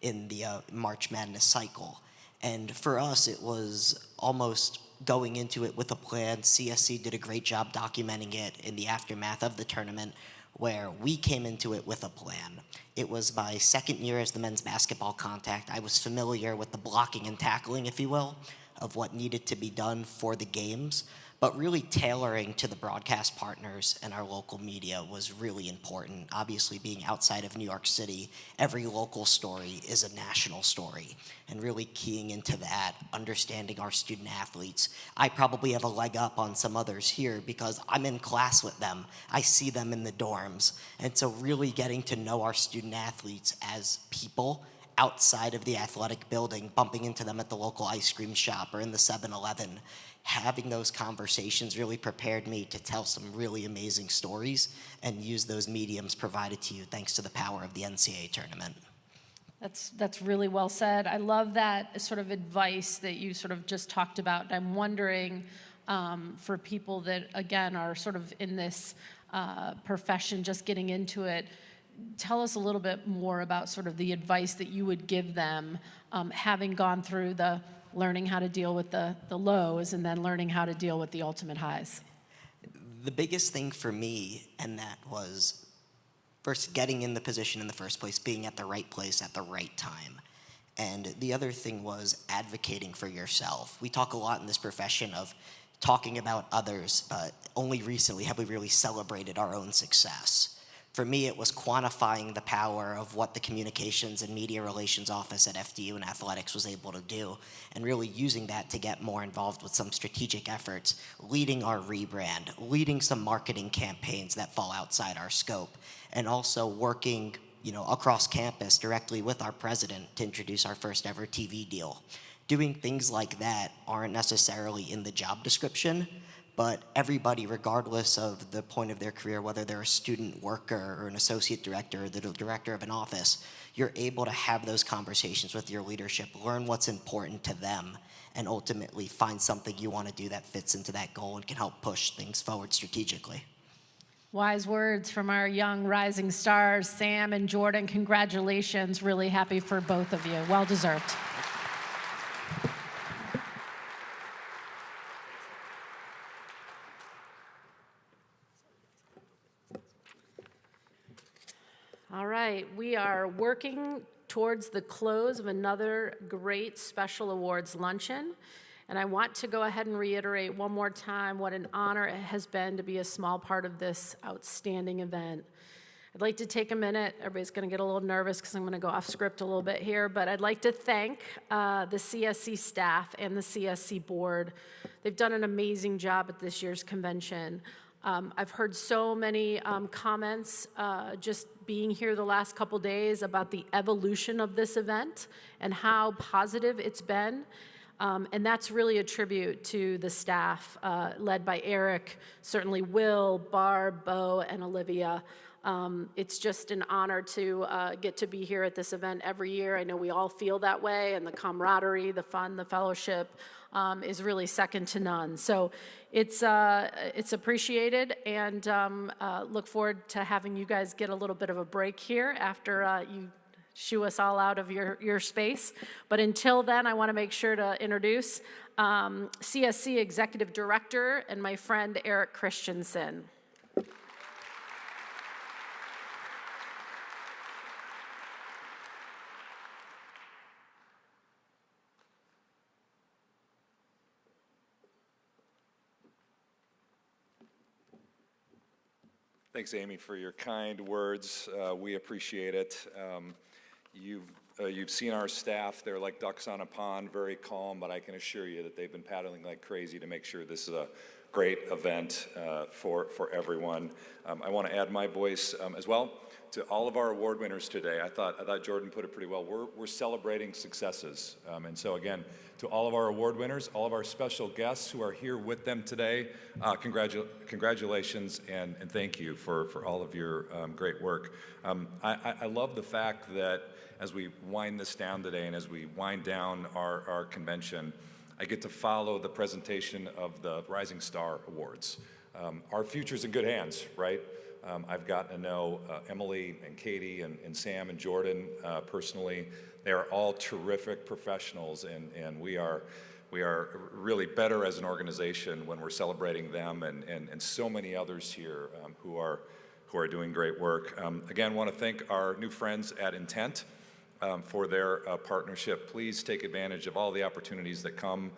in the March Madness cycle. And for us, it was almost going into it with a plan. CSC did a great job documenting it in the aftermath of the tournament, where we came into it with a plan. It was my second year as the men's basketball contact. I was familiar with the blocking and tackling, if you will, of what needed to be done for the games, but really tailoring to the broadcast partners and our local media was really important. Obviously, being outside of New York City, every local story is a national story, and really keying into that, understanding our student athletes. I probably have a leg up on some others here because I'm in class with them. I see them in the dorms, and so really getting to know our student athletes as people outside of the athletic building, bumping into them at the local ice cream shop or in the 7-Eleven, having those conversations really prepared me to tell some really amazing stories and use those mediums provided to you thanks to the power of the NCAA tournament. That's really well said. I love that sort of advice that you sort of just talked about. I'm wondering for people that, again, are sort of in this profession, just getting into it, tell us a little bit more about sort of the advice that you would give them, having gone through the learning how to deal with the lows and then learning how to deal with the ultimate highs? The biggest thing for me, and that was first getting in the position in the first place, being at the right place at the right time. And the other thing was advocating for yourself. We talk a lot in this profession of talking about others, but only recently have we really celebrated our own success. For me, it was quantifying the power of what the Communications and Media Relations Office at FDU and Athletics was able to do, and really using that to get more involved with some strategic efforts, leading our rebrand, leading some marketing campaigns that fall outside our scope, and also working, across campus directly with our president to introduce our first ever TV deal. Doing things like that aren't necessarily in the job description, but everybody, regardless of the point of their career, whether they're a student worker or an associate director or the director of an office, you're able to have those conversations with your leadership, learn what's important to them, and ultimately find something you want to do that fits into that goal and can help push things forward strategically. Wise words from our young rising stars, Sam and Jordan. Congratulations. Really happy for both of you. Well deserved. All right, we are working towards the close of another great special awards luncheon. And I want to go ahead and reiterate one more time what an honor it has been to be a small part of this outstanding event. I'd like to take a minute. Everybody's going to get a little nervous because I'm going to go off script a little bit here, but I'd like to thank the CSC staff and the CSC board. They've done an amazing job at this year's convention. I've heard so many comments just being here the last couple days about the evolution of this event and how positive it's been. And that's really a tribute to the staff led by Eric, certainly Will, Barb, Bo, and Olivia. It's just an honor to get to be here at this event every year. I know we all feel that way, and the camaraderie, the fun, the fellowship is really second to none. So it's appreciated, and look forward to having you guys get a little bit of a break here after you shoo us all out of your space. But until then, I want to make sure to introduce CSC Executive Director and my friend Eric Christensen. Thanks, Amy, for your kind words. We appreciate it. You've seen our staff. They're like ducks on a pond, very calm, but I can assure you that they've been paddling like crazy to make sure this is a great event for everyone. I want to add my voice as well to all of our award winners today. I thought Jordan put it pretty well. We're celebrating successes. And so again, to all of our award winners, all of our special guests who are here with them today, congratulations and thank you for all of your great work. I love the fact that as we wind this down today and as we wind down our convention, I get to follow the presentation of the Rising Star Awards. Our future's in good hands, right? I've gotten to know Emily and Katie and Sam and Jordan personally. They are all terrific professionals, and we are really better as an organization when we're celebrating them and so many others here who are doing great work. Again, want to thank our new friends at Intent for their partnership. Please take advantage of all the opportunities that come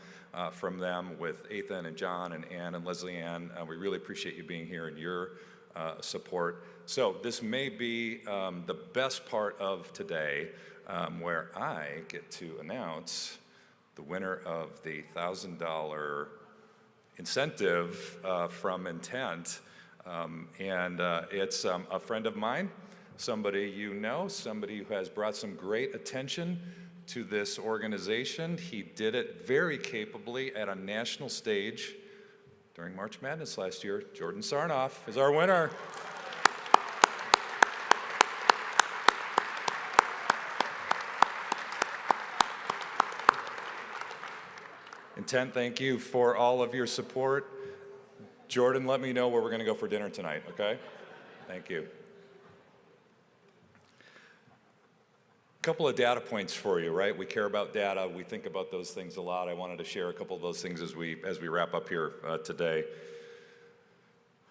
from them with Ethan and John and Ann and Leslie Ann. We really appreciate you being here and your support. So this may be the best part of today where I get to announce the winner of the $1,000 incentive from Intent. It's a friend of mine, somebody you know, somebody who has brought some great attention to this organization. He did it very capably at a national stage during March Madness last year. Jordan Sarnoff is our winner. Intent, thank you for all of your support. Jordan, let me know where we're going to go for dinner tonight, okay? Thank you. Couple of data points for you, right? We care about data. We think about those things a lot. I wanted to share a couple of those things as we wrap up here today.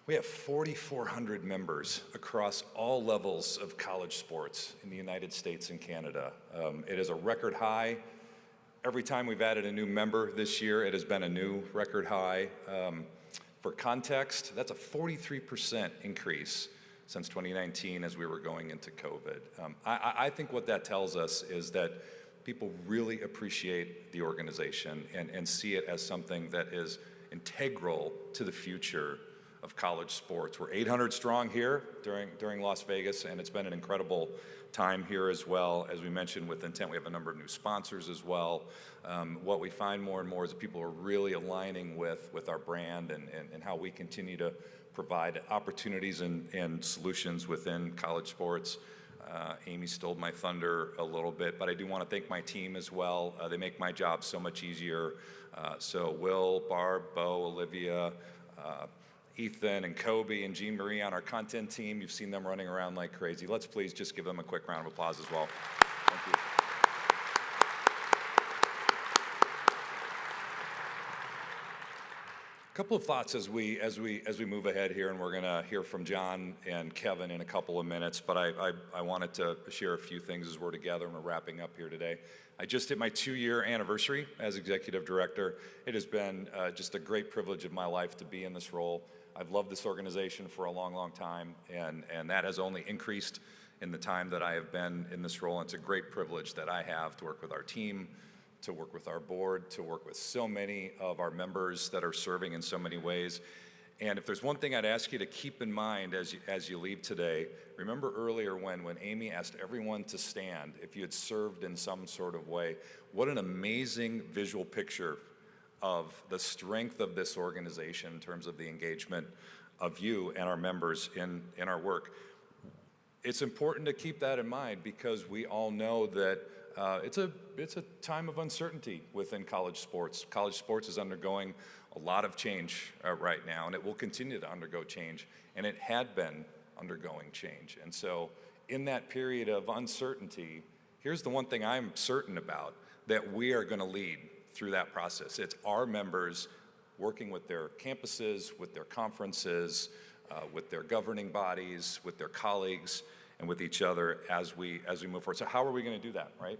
We have 4,400 members across all levels of college sports in the United States and Canada. It is a record high. Every time we've added a new member this year, it has been a new record high. For context, that's a 43% increase since 2019 as we were going into COVID. I think what that tells us is that people really appreciate the organization and see it as something that is integral to the future of college sports. We're 800 strong here during Las Vegas, and it's been an incredible time here as well. As we mentioned with Intent, we have a number of new sponsors as well. What we find more and more is that people are really aligning with our brand and how we continue to provide opportunities and solutions within college sports. Amy stole my thunder a little bit, but I do want to thank my team as well. They make my job so much easier. So Will, Barb, Bo, Olivia, Ethan and Kobe and Jean Marie on our content team. You've seen them running around like crazy. Let's please just give them a quick round of applause as well. Thank you. A couple of thoughts as we move ahead here, and we're going to hear from John and Kevin in a couple of minutes, but I wanted to share a few things as we're together and we're wrapping up here today. I just hit my 2-year anniversary as executive director. It has been just a great privilege of my life to be in this role. I've loved this organization for a long, long time, and that has only increased in the time that I have been in this role. And it's a great privilege that I have to work with our team, to work with our board, to work with so many of our members that are serving in so many ways. And if there's one thing I'd ask you to keep in mind as you leave today, remember earlier when Amy asked everyone to stand, if you had served in some sort of way, what an amazing visual picture of the strength of this organization in terms of the engagement of you and our members in our work. It's important to keep that in mind because we all know that it's a time of uncertainty within college sports. College sports is undergoing a lot of change right now, and it will continue to undergo change, and it had been undergoing change. And so in that period of uncertainty, here's the one thing I'm certain about, that we are going to lead through that process. It's our members working with their campuses, with their conferences, with their governing bodies, with their colleagues, and with each other as we move forward. So how are we going to do that, right?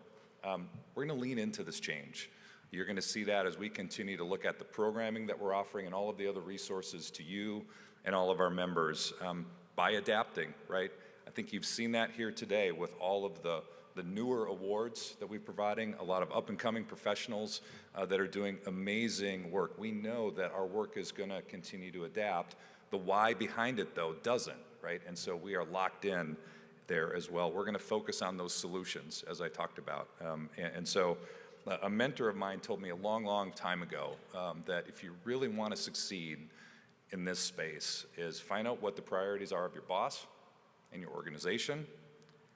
We're going to lean into this change. You're going to see that as we continue to look at the programming that we're offering and all of the other resources to you and all of our members by adapting, right? I think you've seen that here today with all of the newer awards that we're providing, a lot of up-and-coming professionals that are doing amazing work. We know that our work is going to continue to adapt. The why behind it, though, doesn't, right? And so we are locked in there as well. We're going to focus on those solutions, as I talked about. And so a mentor of mine told me a long, long time ago that if you really want to succeed in this space is find out what the priorities are of your boss and your organization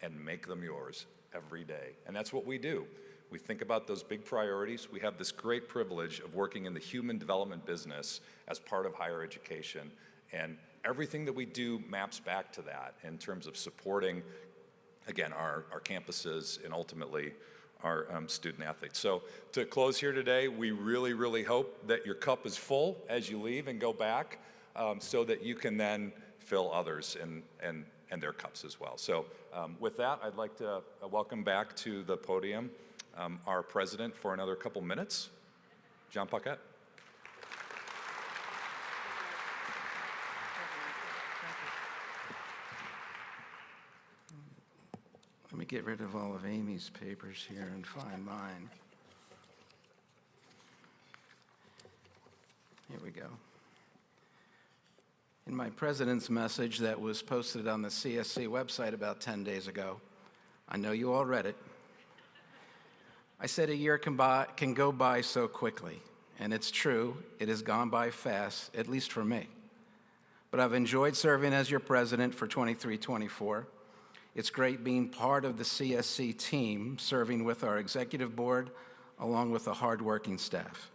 and make them yours every day. And that's what we do. We think about those big priorities. We have this great privilege of working in the human development business as part of higher education. And everything that we do maps back to that in terms of supporting, again, our campuses and ultimately our student athletes. So to close here today, we really, really hope that your cup is full as you leave and go back so that you can then fill others and their cups as well. So with that, I'd like to welcome back to the podium our president for another couple minutes, John Paquette. Let me get rid of all of Amy's papers here and find mine. Here we go. In my president's message that was posted on the CSC website about 10 days ago, I know you all read it, I said a year can go by so quickly, and it's true, it has gone by fast, at least for me. But I've enjoyed serving as your president for 23-24. It's great being part of the CSC team, serving with our executive board, along with a hardworking staff.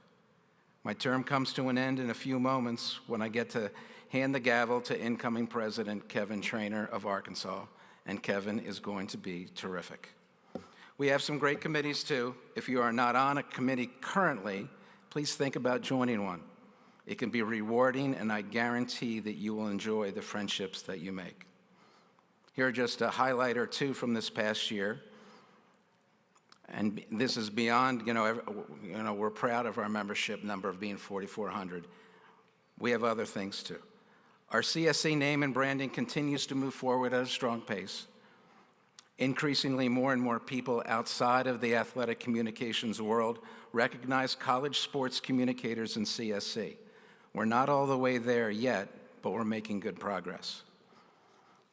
My term comes to an end in a few moments when I get to hand the gavel to incoming President Kevin Trainor of Arkansas, and Kevin is going to be terrific. We have some great committees too. If you are not on a committee currently, please think about joining one. It can be rewarding, and I guarantee that you will enjoy the friendships that you make. Here are just a highlight or two from this past year. And this is beyond, we're proud of our membership number of being 4,400. We have other things too. Our CSC name and branding continues to move forward at a strong pace. Increasingly, more and more people outside of the athletic communications world recognize college sports communicators in CSC. We're not all the way there yet, but we're making good progress.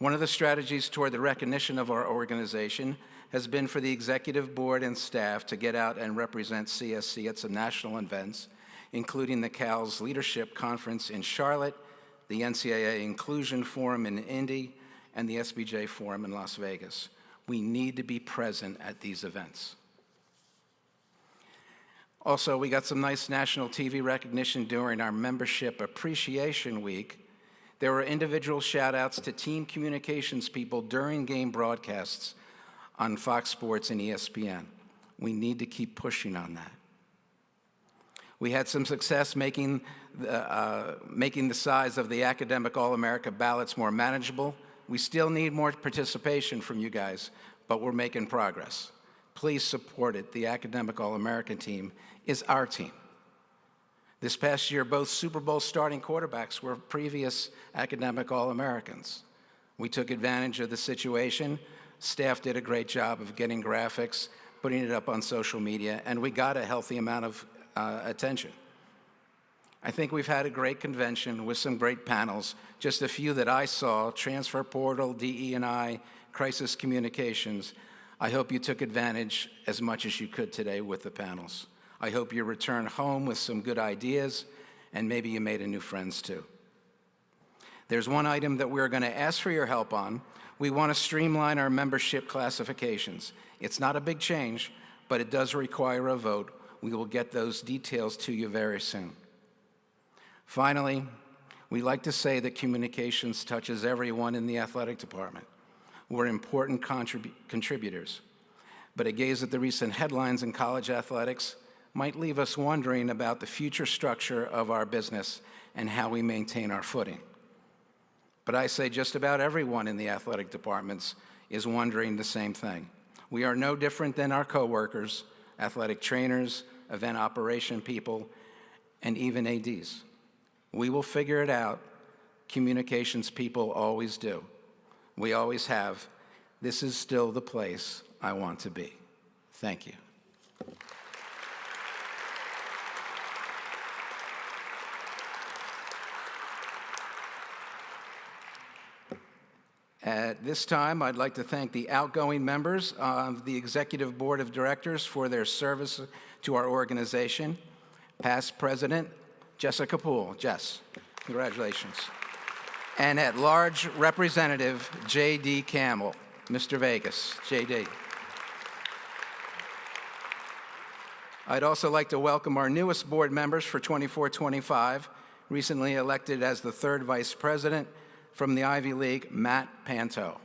One of the strategies toward the recognition of our organization has been for the executive board and staff to get out and represent CSC at some national events, including the CAL's Leadership Conference in Charlotte, the NCAA Inclusion Forum in Indy, and the SBJ Forum in Las Vegas. We need to be present at these events. Also, we got some nice national TV recognition during our Membership Appreciation Week. There were individual shout-outs to team communications people during game broadcasts on Fox Sports and ESPN. We need to keep pushing on that. We had some success making the size of the Academic All-America ballots more manageable. We still need more participation from you guys, but we're making progress. Please support it. The Academic All-American team is our team. This past year, both Super Bowl starting quarterbacks were previous Academic All-Americans. We took advantage of the situation. Staff did a great job of getting graphics, putting it up on social media, and we got a healthy amount of attention. I think we've had a great convention with some great panels. Just a few that I saw: Transfer Portal, DE&I, Crisis Communications. I hope you took advantage as much as you could today with the panels. I hope you return home with some good ideas, and maybe you made a new friends too. There's one item that we're going to ask for your help on. We want to streamline our membership classifications. It's not a big change, but it does require a vote. We will get those details to you very soon. Finally, we like to say that communications touches everyone in the athletic department. We're important contributors, but a gaze at the recent headlines in college athletics might leave us wondering about the future structure of our business and how we maintain our footing. But I say just about everyone in the athletic departments is wondering the same thing. We are no different than our coworkers, athletic trainers, event operation people, and even ADs. We will figure it out. Communications people always do. We always have. This is still the place I want to be. Thank you. At this time, I'd like to thank the outgoing members of the Executive Board of Directors for their service to our organization. Past President Jessica Poole. Jess, congratulations. And at-large Representative J.D. Campbell. Mr. Vegas, J.D. I'd also like to welcome our newest board members for 24-25, recently elected as the third Vice President from the Ivy League, Matt Panto.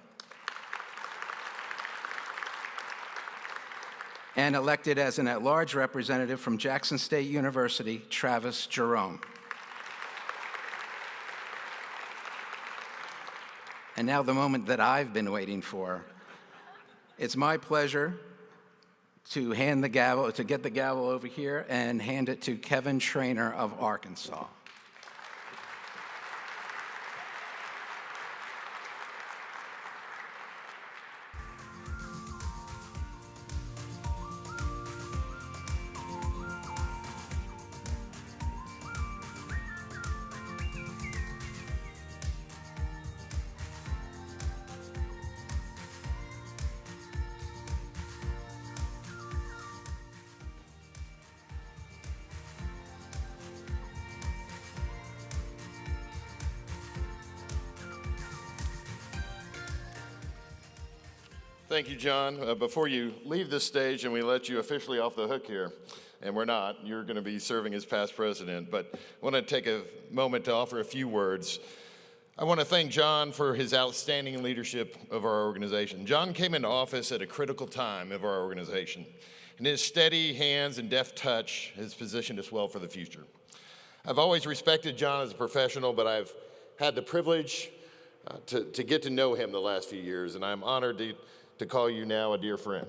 And elected as an at-large representative from Jackson State University, Travis Jerome. And now the moment that I've been waiting for. It's my pleasure to get the gavel over here and hand it to Kevin Trainer of Arkansas. Thank you, John. Before you leave this stage and we let you officially off the hook here, and we're not, you're going to be serving as past president, but I want to take a moment to offer a few words. I want to thank John for his outstanding leadership of our organization. John came into office at a critical time of our organization, and his steady hands and deft touch has positioned us well for the future. I've always respected John as a professional, but I've had the privilege to get to know him the last few years, and I'm honored to call you now a dear friend.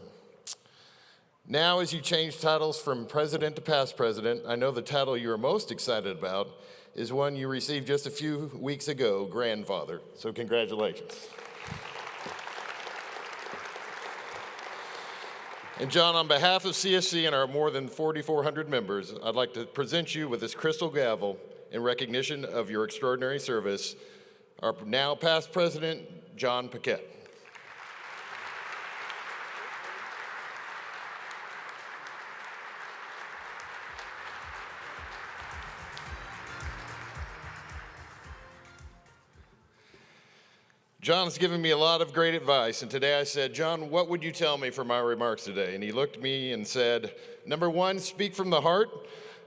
Now, as you change titles from president to past president, I know the title you're most excited about is one you received just a few weeks ago, grandfather. So congratulations. And John, on behalf of CSC and our more than 4,400 members, I'd like to present you with this crystal gavel in recognition of your extraordinary service, our now past president, John Paquette. John's given me a lot of great advice, and today I said, John, what would you tell me for my remarks today? And he looked at me and said, number 1, speak from the heart.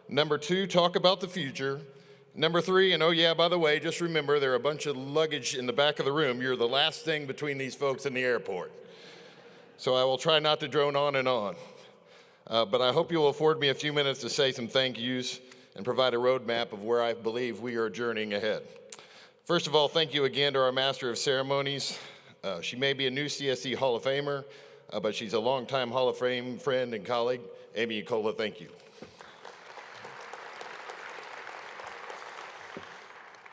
Number 2, talk about the future. Number 3, and oh yeah, by the way, just remember there are a bunch of luggage in the back of the room. You're the last thing between these folks and the airport. So I will try not to drone on and on. But I hope you'll afford me a few minutes to say some thank yous and provide a roadmap of where I believe we are journeying ahead. First of all, thank you again to our Master of Ceremonies. She may be a new CSC Hall of Famer, but she's a longtime Hall of Fame friend and colleague. Amy Ucola, thank you.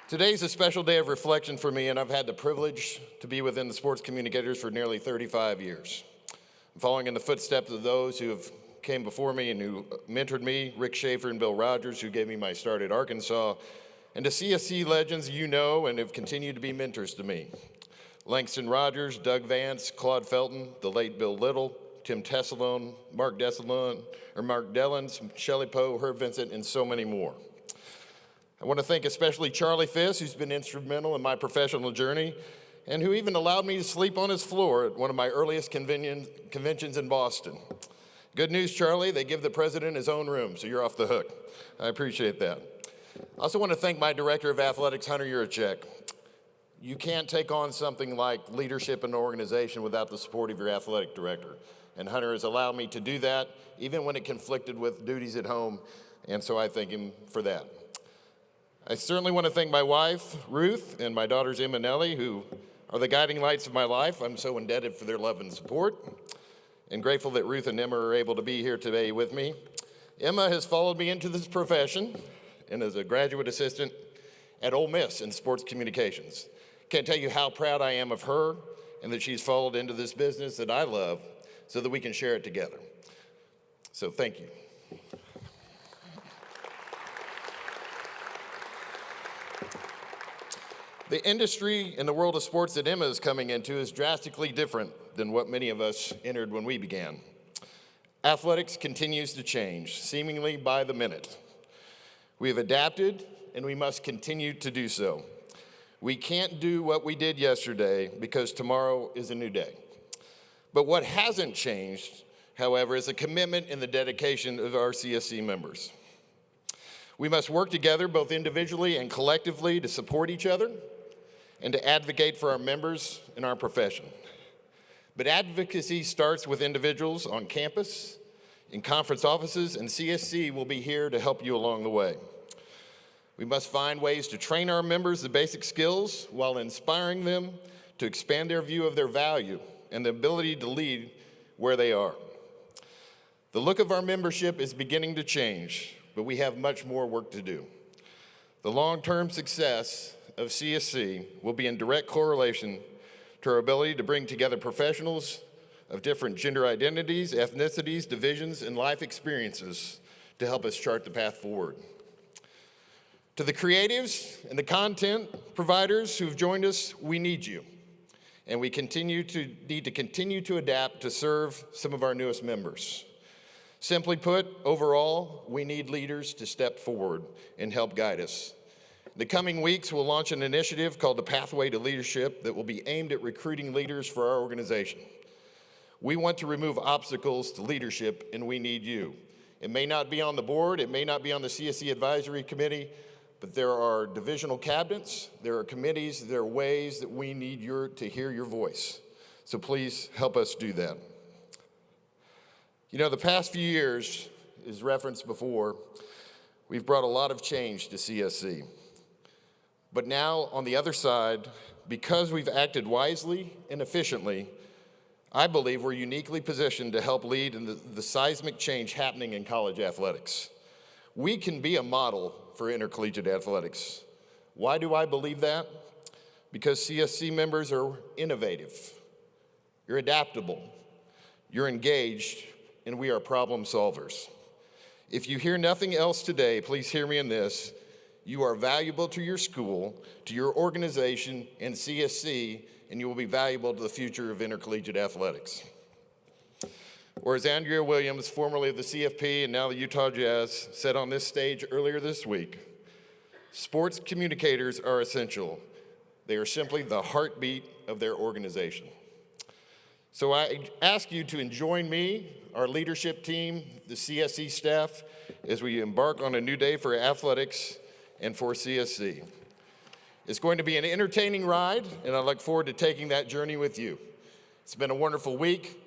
Today's a special day of reflection for me, and I've had the privilege to be within the sports communicators for nearly 35 years. I'm following in the footsteps of those who have came before me and who mentored me, Rick Schaefer and Bill Rogers, who gave me my start at Arkansas, and the CSC legends you know and have continued to be mentors to me. Langston Rogers, Doug Vance, Claude Felton, the late Bill Little, Tim Tessalone, Mark Dellins, Shelley Poe, Herb Vincent, and so many more. I want to thank especially Charlie Fiss, who's been instrumental in my professional journey, and who even allowed me to sleep on his floor at one of my earliest conventions in Boston. Good news, Charlie, they give the president his own room, so you're off the hook. I appreciate that. I also want to thank my Director of Athletics, Hunter Yurachek. You can't take on something like leadership in an organization without the support of your athletic director. And Hunter has allowed me to do that, even when it conflicted with duties at home, and so I thank him for that. I certainly want to thank my wife, Ruth, and my daughters, Emma and Ellie, who are the guiding lights of my life. I'm so indebted for their love and support, and grateful that Ruth and Emma are able to be here today with me. Emma has followed me into this profession and is a graduate assistant at Ole Miss in sports communications. Can't tell you how proud I am of her and that she's followed into this business that I love so that we can share it together. So thank you. The industry and the world of sports that Emma is coming into is drastically different than what many of us entered when we began. Athletics continues to change, seemingly by the minute. We have adapted, and we must continue to do so. We can't do what we did yesterday because tomorrow is a new day. But what hasn't changed, however, is the commitment and the dedication of our CSC members. We must work together, both individually and collectively, to support each other and to advocate for our members in our profession. But advocacy starts with individuals on campus, in conference offices, and CSC will be here to help you along the way. We must find ways to train our members the basic skills while inspiring them to expand their view of their value and the ability to lead where they are. The look of our membership is beginning to change, but we have much more work to do. The long-term success of CSC will be in direct correlation to our ability to bring together professionals of different gender identities, ethnicities, divisions, and life experiences to help us chart the path forward. To the creatives and the content providers who've joined us, we need you. And we need to continue to adapt to serve some of our newest members. Simply put, overall, we need leaders to step forward and help guide us. In the coming weeks, we'll launch an initiative called the Pathway to Leadership that will be aimed at recruiting leaders for our organization. We want to remove obstacles to leadership, and we need you. It may not be on the board, it may not be on the CSC Advisory Committee, but there are divisional cabinets, there are committees, there are ways that we need to hear your voice. So please help us do that. You know, the past few years, as referenced before, we've brought a lot of change to CSC. But now, on the other side, because we've acted wisely and efficiently, I believe we're uniquely positioned to help lead in the seismic change happening in college athletics. We can be a model for intercollegiate athletics. Why do I believe that? Because CSC members are innovative, you're adaptable, you're engaged, and we are problem solvers. If you hear nothing else today, please hear me in this. You are valuable to your school, to your organization, and CSC, and you will be valuable to the future of intercollegiate athletics. Or as Andrea Williams, formerly of the CFP and now the Utah Jazz, said on this stage earlier this week, sports communicators are essential. They are simply the heartbeat of their organization. So I ask you to join me, our leadership team, the CSC staff, as we embark on a new day for athletics and for CSC. It's going to be an entertaining ride, and I look forward to taking that journey with you. It's been a wonderful week.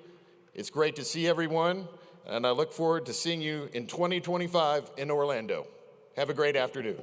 It's great to see everyone, and I look forward to seeing you in 2025 in Orlando. Have a great afternoon.